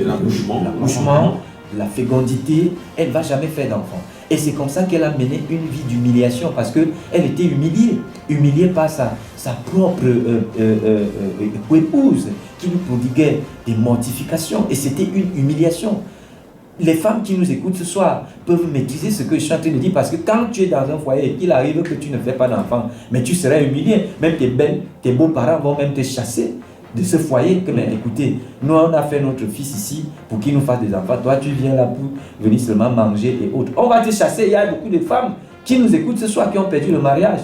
l'accouchement, la fécondité. Elle ne va jamais faire d'enfant. Et c'est comme ça qu'elle a mené une vie d'humiliation, parce qu'elle était humiliée par sa propre épouse qui lui prodiguait des mortifications. Et c'était une humiliation. Les femmes qui nous écoutent ce soir peuvent maîtriser ce que je suis en train de dire, parce que quand tu es dans un foyer, il arrive que tu ne fais pas d'enfant, mais tu seras humilié. Même tes beaux-parents vont même te chasser de ce foyer. Que, mais écoutez, nous on a fait notre fils ici pour qu'il nous fasse des enfants. Toi tu viens là pour venir seulement manger et autres. On va te chasser. Il y a beaucoup de femmes qui nous écoutent ce soir qui ont perdu le mariage.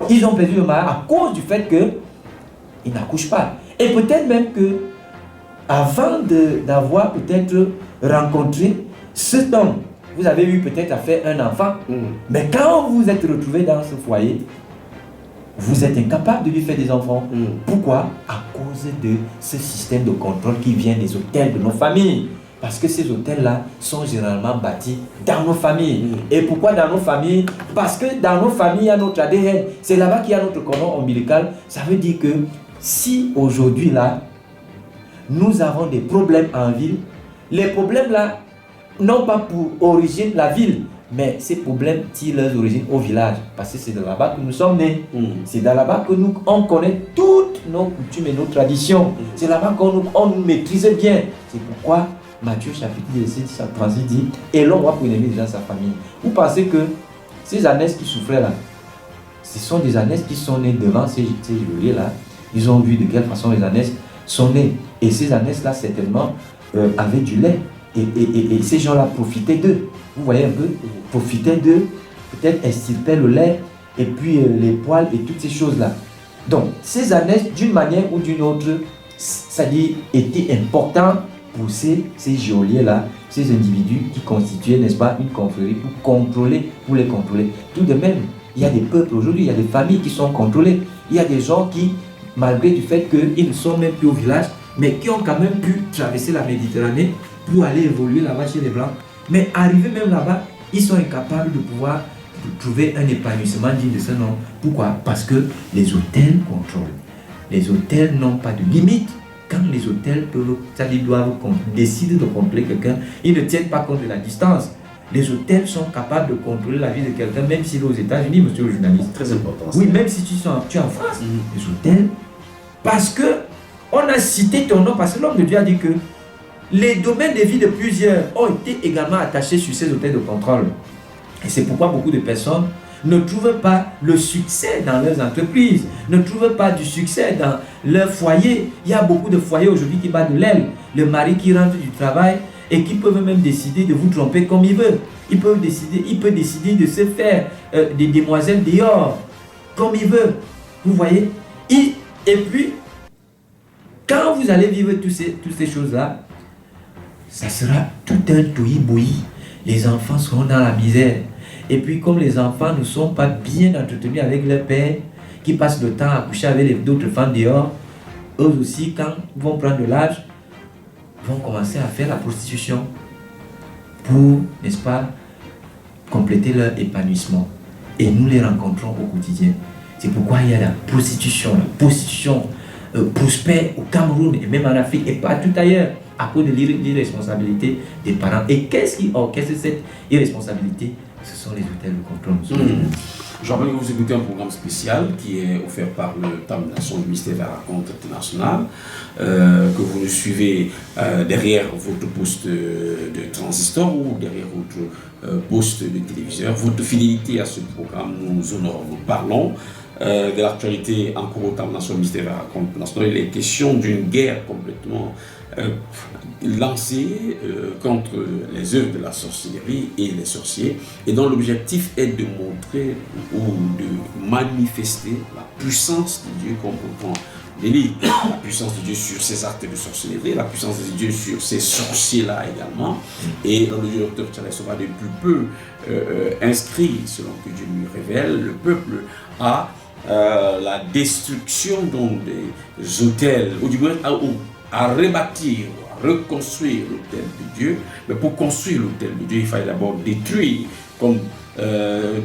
Ils ont perdu le mariage à cause du fait qu'ils n'accouchent pas. Et peut-être même que avant d'avoir peut-être rencontré cet homme, vous avez eu peut-être à faire un enfant, mais quand vous vous êtes retrouvé dans ce foyer, vous êtes incapable de lui faire des enfants. Pourquoi? À cause de ce système de contrôle qui vient des hôtels de nos familles. Parce que ces hôtels-là sont généralement bâtis dans nos familles. Et pourquoi dans nos familles? Parce que dans nos familles, il y a notre ADN. C'est là-bas qu'il y a notre cordon ombilical. Ça veut dire que si aujourd'hui, là, nous avons des problèmes en ville, les problèmes là n'ont pas pour origine la ville, mais ces problèmes tirent leurs origines au village, parce que c'est de là-bas que nous sommes nés. C'est de là-bas que on connaît toutes nos coutumes et nos traditions. C'est là-bas qu'on nous maîtrise bien. C'est pourquoi Matthieu chapitre 16, 36 dit « Et l'homme va pour aimer déjà sa famille ». Vous pensez que ces ânesses qui souffraient là, ce sont des ânesses qui sont nées devant ces geôliers là. Ils ont vu de quelle façon les ânesses sont nées. Et ces ânesses là certainement avaient du lait. Et ces gens-là profitaient d'eux. Vous voyez un peu, profitaient d'eux, peut-être extirpaient le lait, et puis les poils et toutes ces choses-là. Donc, ces ânesses, d'une manière ou d'une autre, c'est-à-dire, étaient importants pour ces geôliers-là, ces individus qui constituaient, n'est-ce pas, une confrérie pour les contrôler. Tout de même, il y a des peuples aujourd'hui, il y a des familles qui sont contrôlées. Il y a des gens qui, malgré du fait qu'ils ne sont même plus au village, mais qui ont quand même pu traverser la Méditerranée pour aller évoluer là-bas chez les Blancs. Mais arrivés même là-bas, ils sont incapables de pouvoir trouver un épanouissement digne de ce nom. Pourquoi? Parce que les hôtels contrôlent. Les hôtels n'ont pas de limite. Quand les hôtels doivent décider de contrôler quelqu'un, ils ne tiennent pas compte de la distance. Les hôtels sont capables de contrôler la vie de quelqu'un, même s'il est aux États-Unis, monsieur le journaliste. Très important. Oui, même si tu es en France. Les hôtels, parce que on a cité ton nom, parce que l'homme de Dieu a dit que les domaines de vie de plusieurs ont été également attachés sur ces hôtels de contrôle. Et c'est pourquoi beaucoup de personnes ne trouvent pas le succès dans leurs entreprises, ne trouvent pas du succès dans leur foyer. Il y a beaucoup de foyers aujourd'hui qui battent de l'aile. Le mari qui rentre du travail et qui peuvent même décider de vous tromper comme il veut. Il peut décider de se faire des demoiselles dehors comme il veut. Vous voyez? Et puis, quand vous allez vivre toutes ces choses-là, ça sera tout un tohu-bohi. Les enfants seront dans la misère. Et puis, comme les enfants ne sont pas bien entretenus avec leur père, qui passent le temps à coucher avec d'autres femmes dehors, eux aussi, quand ils vont prendre de l'âge, vont commencer à faire la prostitution pour, n'est-ce pas, compléter leur épanouissement. Et nous les rencontrons au quotidien. C'est pourquoi il y a la prostitution prospère au Cameroun et même en Afrique et partout ailleurs à cause de l'irresponsabilité des parents. Et qu'est-ce qui orchestre cette irresponsabilité? Ce sont les hôtels de contrôle. Je rappelle que vous écoutez un programme spécial qui est offert par le Temple de Nation du Mystère vers la Raconte internationale, que vous nous suivez derrière votre poste de transistor ou derrière votre poste de téléviseur. Votre fidélité à ce programme nous honore. Nous parlons de l'actualité en cours au Temple de Nation du Mystère vers la Raconte internationale. Il est question d'une guerre complètement lancée contre les œuvres de la sorcellerie et les sorciers, et dont l'objectif est de montrer ou de manifester la puissance de Dieu, comme pourtant l'élite, la puissance de Dieu sur ses actes de sorcellerie, la puissance de Dieu sur ces sorciers-là également. Et dans le docteur Charles depuis peu inscrit, selon que Dieu lui révèle, le peuple a la destruction donc, des autels, ou du moins à rebâtir, à reconstruire l'autel de Dieu. Mais pour construire l'autel de Dieu, il fallait d'abord détruire comme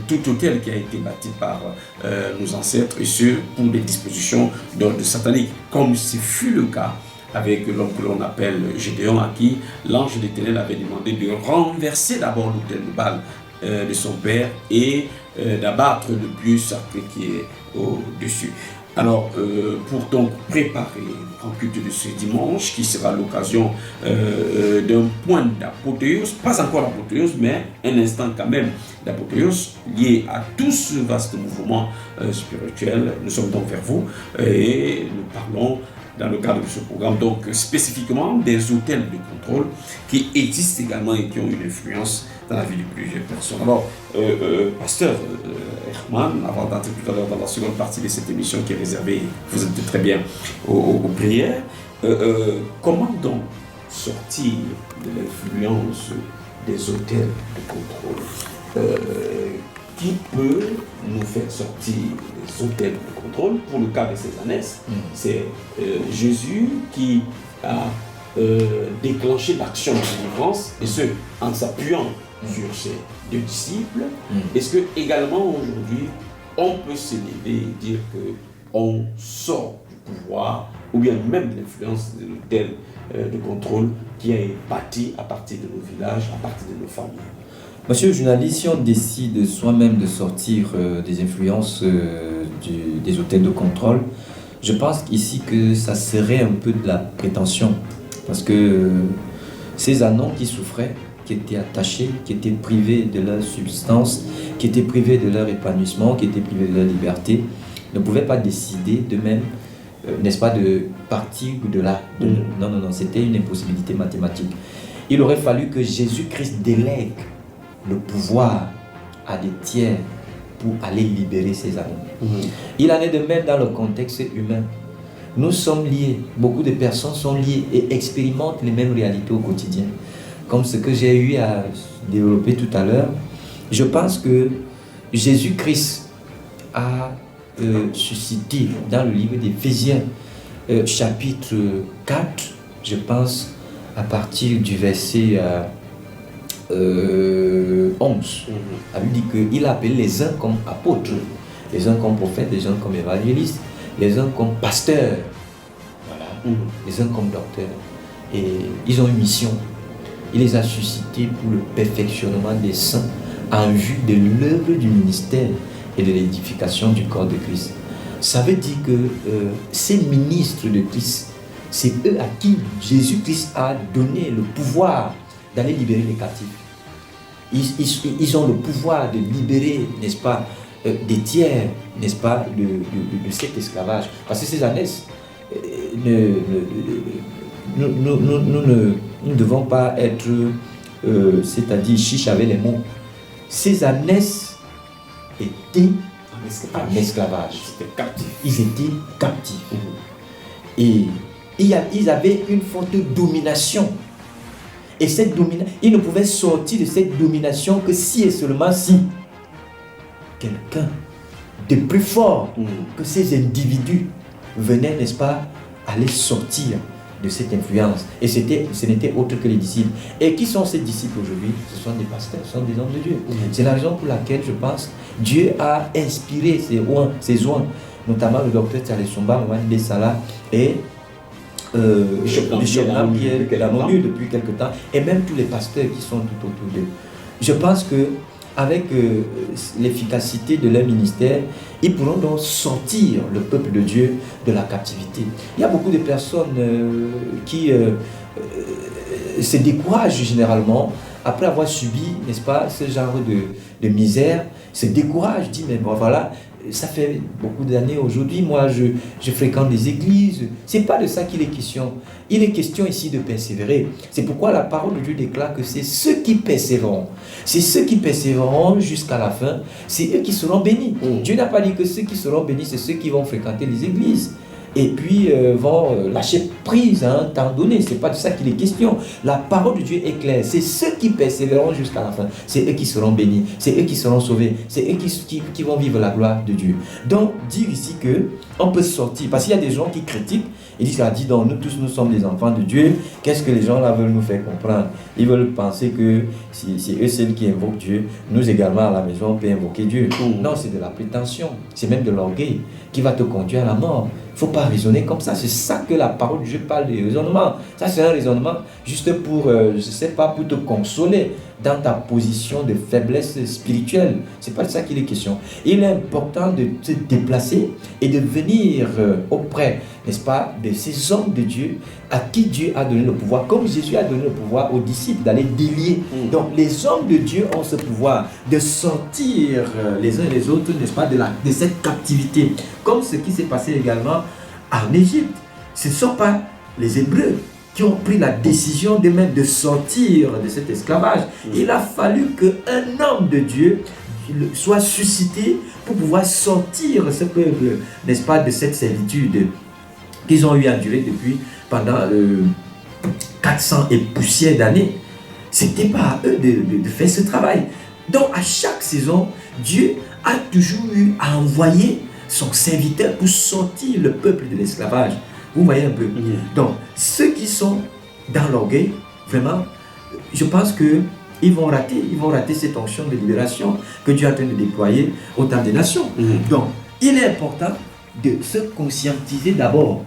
tout autel qui a été bâti par nos ancêtres, et ce pour des dispositions d'ordre satanique, comme ce fut le cas avec l'homme que l'on appelle Gédéon, à qui l'ange de l'Éternel avait demandé de renverser d'abord l'autel de Baal de son père et d'abattre le pieu sacré qui est au-dessus. Alors, pour donc préparer le culte de ce dimanche, qui sera l'occasion d'un point d'apothéose, pas encore l'apothéose, mais un instant quand même d'apothéose, lié à tout ce vaste mouvement spirituel, nous sommes donc vers vous et nous parlons dans le cadre de ce programme, donc spécifiquement des hôtels de contrôle qui existent également et qui ont une influence dans la vie de plusieurs personnes. Alors, pasteur Herman, avant d'entrer tout à l'heure dans la seconde partie de cette émission qui est réservée, vous êtes très bien aux prières, comment donc sortir de l'influence des hôtels de contrôle? Qui peut nous faire sortir des hôtels de contrôle? Pour le cas de Césanès, c'est Jésus qui a déclenché l'action de délivrance, et ce, en s'appuyant sur ses deux disciples. Est-ce que également aujourd'hui, on peut s'élever et dire qu'on sort du pouvoir, ou bien même de l'influence de l'hôtel de contrôle qui est bâti à partir de nos villages, à partir de nos familles? Monsieur le journaliste, si on décide soi-même de sortir des influences des hôtels de contrôle, je pense ici que ça serait un peu de la prétention. Parce que ces ânes qui souffraient, qui étaient attachés, qui étaient privés de leur substance, qui étaient privés de leur épanouissement, qui étaient privés de leur liberté, ne pouvaient pas décider d'eux-mêmes, n'est-ce pas, de partir de là. Non, c'était une impossibilité mathématique. Il aurait fallu que Jésus-Christ délègue le pouvoir à des tiers pour aller libérer ces âmes. Il en est de même dans le contexte humain. Nous sommes liés, beaucoup de personnes sont liées et expérimentent les mêmes réalités au quotidien. Comme ce que j'ai eu à développer tout à l'heure, je pense que Jésus-Christ a suscité dans le livre d'Éphésiens, chapitre 4, je pense, à partir du verset 11, a lui dit qu'il a appelé les uns comme apôtres, les uns comme prophètes, les uns comme évangélistes, les uns comme pasteurs, voilà, les uns comme docteurs. Et ils ont une mission. Il les a suscités pour le perfectionnement des saints en vue de l'œuvre du ministère et de l'édification du corps de Christ. Ça veut dire que ces ministres de Christ, c'est eux à qui Jésus-Christ a donné le pouvoir d'aller libérer les captifs. Ils ont le pouvoir de libérer, n'est-ce pas, des tiers, n'est-ce pas, de cet esclavage. Parce que ces années, nous ne devons pas être, c'est-à-dire chiche avec les mots. Ces années étaient en esclavage. Ils étaient captifs. Et ils avaient une forte domination. Et cette domination, ils ne pouvaient sortir de cette domination que si et seulement si quelqu'un de plus fort que ces individus venait, n'est-ce pas, aller sortir de cette influence. Et ce n'était autre que les disciples. Et qui sont ces disciples aujourd'hui? Ce sont des pasteurs, ce sont des hommes de Dieu. C'est la raison pour laquelle je pense Dieu a inspiré ses oins, notamment le docteur Tsalesomba, Mohamed Dessala et Bishop Nambiel, que l'avons lu depuis quelque temps, et même tous les pasteurs qui sont tout autour d'eux. Je pense que avec l'efficacité de leur ministère, ils pourront donc sortir le peuple de Dieu de la captivité. Il y a beaucoup de personnes qui se découragent généralement après avoir subi, n'est-ce pas, ce genre de misère, se découragent, disent mais bon voilà, ça fait beaucoup d'années aujourd'hui, moi je fréquente des églises. C'est pas de ça qu'il est question. Il est question ici de persévérer. C'est pourquoi la parole de Dieu déclare que c'est ceux qui persévéreront. C'est ceux qui persévéreront jusqu'à la fin. C'est eux qui seront bénis. Dieu n'a pas dit que ceux qui seront bénis, c'est ceux qui vont fréquenter les églises. et puis vont lâcher prise à un temps donné. Ce n'est pas de ça qu'il est question. La parole de Dieu est claire. C'est ceux qui persévéreront jusqu'à la fin. C'est eux qui seront bénis. C'est eux qui seront sauvés. C'est eux qui vont vivre la gloire de Dieu. Donc, dire ici qu'on peut sortir, parce qu'il y a des gens qui critiquent, ils disent, dis donc, nous tous, nous sommes des enfants de Dieu. Qu'est-ce que les gens là veulent nous faire comprendre? Ils veulent penser que c'est eux ceux qui invoquent Dieu. Nous également à la maison, on peut invoquer Dieu. Non, c'est de la prétention. C'est même de l'orgueil qui va te conduire à la mort. Il ne faut pas raisonner comme ça. C'est ça que la parole de Dieu parle de raisonnement. Ça, c'est un raisonnement juste pour, je ne sais pas, pour te consoler dans ta position de faiblesse spirituelle. Ce n'est pas de ça qu'il est question. Il est important de te déplacer et de venir auprès, n'est-ce pas, de ces hommes de Dieu à qui Dieu a donné le pouvoir, comme Jésus a donné le pouvoir aux disciples d'aller délier. Donc, les hommes de Dieu ont ce pouvoir de sortir les uns et les autres, n'est-ce pas, de cette captivité. Comme ce qui s'est passé également en Égypte. Ce ne sont pas les Hébreux qui ont pris la décision d'eux-mêmes de sortir de cet esclavage. Il a fallu qu'un homme de Dieu soit suscité pour pouvoir sortir ce peuple, n'est-ce pas, de cette servitude qu'ils ont eu à durer pendant 400 et poussière d'années. Ce n'était pas à eux de faire ce travail. Donc à chaque saison, Dieu a toujours eu à envoyer son serviteur pour sortir le peuple de l'esclavage. Vous voyez un peu. Donc, ceux qui sont dans l'orgueil, vraiment, je pense qu'ils vont rater cette onction de libération que Dieu est en train de déployer au temps des nations. Donc, il est important de se conscientiser d'abord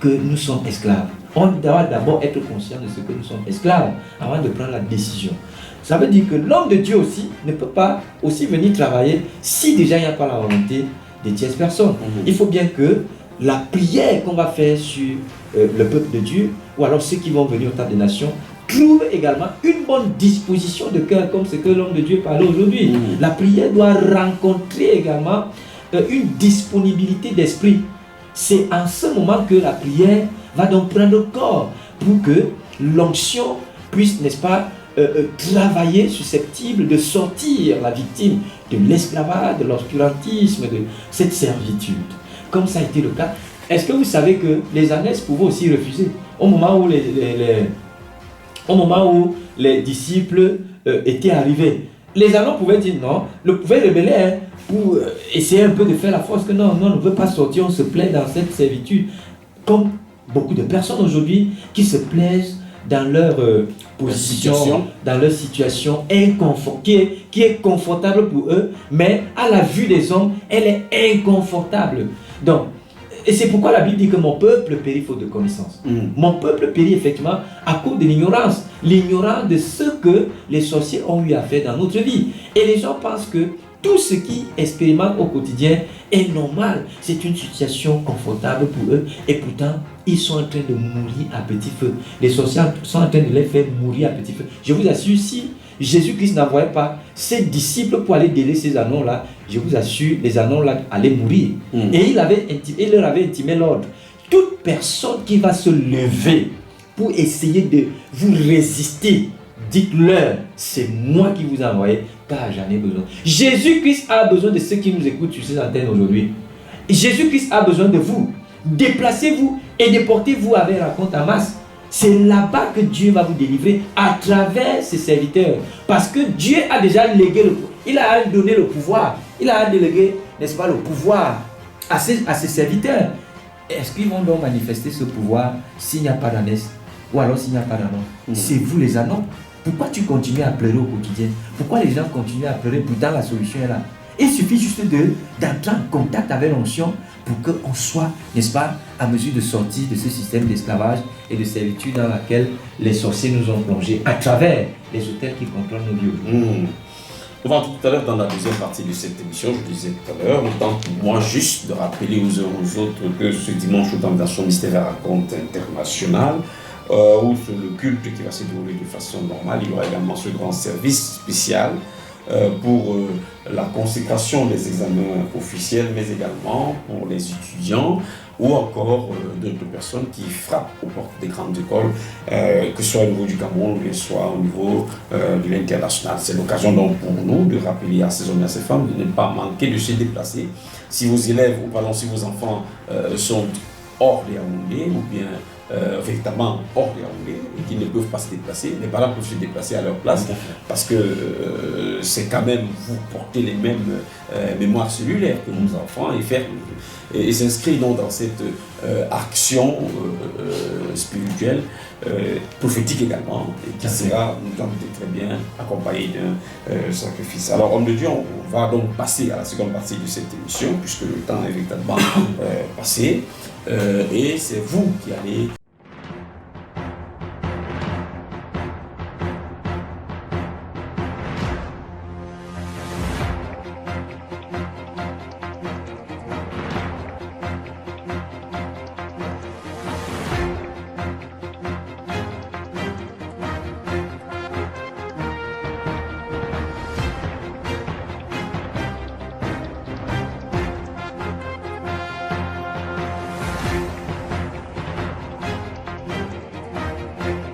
que nous sommes esclaves. On doit d'abord être conscient de ce que nous sommes esclaves avant de prendre la décision. Ça veut dire que l'homme de Dieu aussi ne peut pas aussi venir travailler si déjà il n'y a pas la volonté des tierces personnes. Il faut bien que la prière qu'on va faire sur le peuple de Dieu, ou alors ceux qui vont venir au temps des nations, trouve également une bonne disposition de cœur, comme ce que l'homme de Dieu parlait aujourd'hui. La prière doit rencontrer également une disponibilité d'esprit. C'est en ce moment que la prière va donc prendre corps pour que l'onction puisse, n'est-ce pas, travailler susceptible de sortir la victime de l'esclavage, de l'obscurantisme, de cette servitude. Comme ça a été le cas. Est-ce que vous savez que les ânesses pouvaient aussi refuser au moment où les disciples étaient arrivés? Les ânes pouvaient dire non, pouvaient rebeller pour essayer un peu de faire la force que non, on ne veut pas sortir, on se plaît dans cette servitude. Comme beaucoup de personnes aujourd'hui qui se plaisent dans leur position, dans leur situation qui est confortable pour eux, mais à la vue des hommes, elle est inconfortable. Donc, et c'est pourquoi la Bible dit que mon peuple périt faute de connaissance. Mon peuple périt effectivement à cause de l'ignorance de ce que les sorciers ont eu à faire dans notre vie. Et les gens pensent que tout ce qu'ils expérimentent au quotidien est normal. C'est une situation confortable pour eux. Et pourtant, ils sont en train de mourir à petit feu. Les sorciers sont en train de les faire mourir à petit feu. Je vous assure, si Jésus-Christ n'envoyait pas ses disciples pour aller délier ces anneaux-là, je vous assure, les anneaux-là allaient mourir. Et il leur avait intimé l'ordre. Toute personne qui va se lever pour essayer de vous résister, dites-leur, c'est moi qui vous ai envoyé, car j'en ai besoin. Jésus-Christ a besoin de ceux qui nous écoutent sur ces antennes aujourd'hui. Jésus-Christ a besoin de vous. Déplacez-vous et déportez-vous avec la compte en masse. C'est là-bas que Dieu va vous délivrer à travers ses serviteurs. Parce que Dieu a déjà légué le pouvoir. Il a donné le pouvoir. Il a délégué, n'est-ce pas, le pouvoir à ses serviteurs. Est-ce qu'ils vont donc manifester ce pouvoir s'il n'y a pas d'ânesse? Ou alors s'il n'y a pas d'anneau? C'est vous les anneaux. Pourquoi tu continues à pleurer au quotidien? Pourquoi les gens continuent à pleurer? Pourtant la solution est là. Il suffit juste d'entrer en contact avec l'onction pour qu'on soit, n'est-ce pas, à mesure de sortir de ce système d'esclavage et de servitude dans laquelle les sorciers nous ont plongés à travers les autels qui contrôlent nos vies. On va tout à l'heure dans la deuxième partie de cette émission, je disais tout à l'heure, autant pour moi juste de rappeler aux uns aux autres que ce dimanche au temps de la Mystère Raconte international, où sur le culte qui va se dérouler de façon normale, il y aura également ce grand service spécial pour la consécration des examens officiels, mais également pour les étudiants ou encore d'autres personnes qui frappent aux portes des grandes écoles, que ce soit au niveau du Cameroun ou que ce soit au niveau de l'international. C'est l'occasion donc pour nous de rappeler à ces hommes et à ces femmes de ne pas manquer de se déplacer. Si vos élèves, ou pardon, si vos enfants sont hors des Yaoundé ou bien véritablement hors des Yaoundé et qui ne peuvent pas se déplacer. Les parents peuvent se déplacer à leur place parce que c'est quand même vous portez les mêmes mémoires cellulaires que vos enfants et faire et s'inscrire donc dans cette action spirituelle, prophétique également, et qui sera, nous en doutons très bien, accompagnée d'un sacrifice. Alors, homme de Dieu, on va donc passer à la seconde partie de cette émission, puisque le temps est véritablement passé, et c'est vous qui allez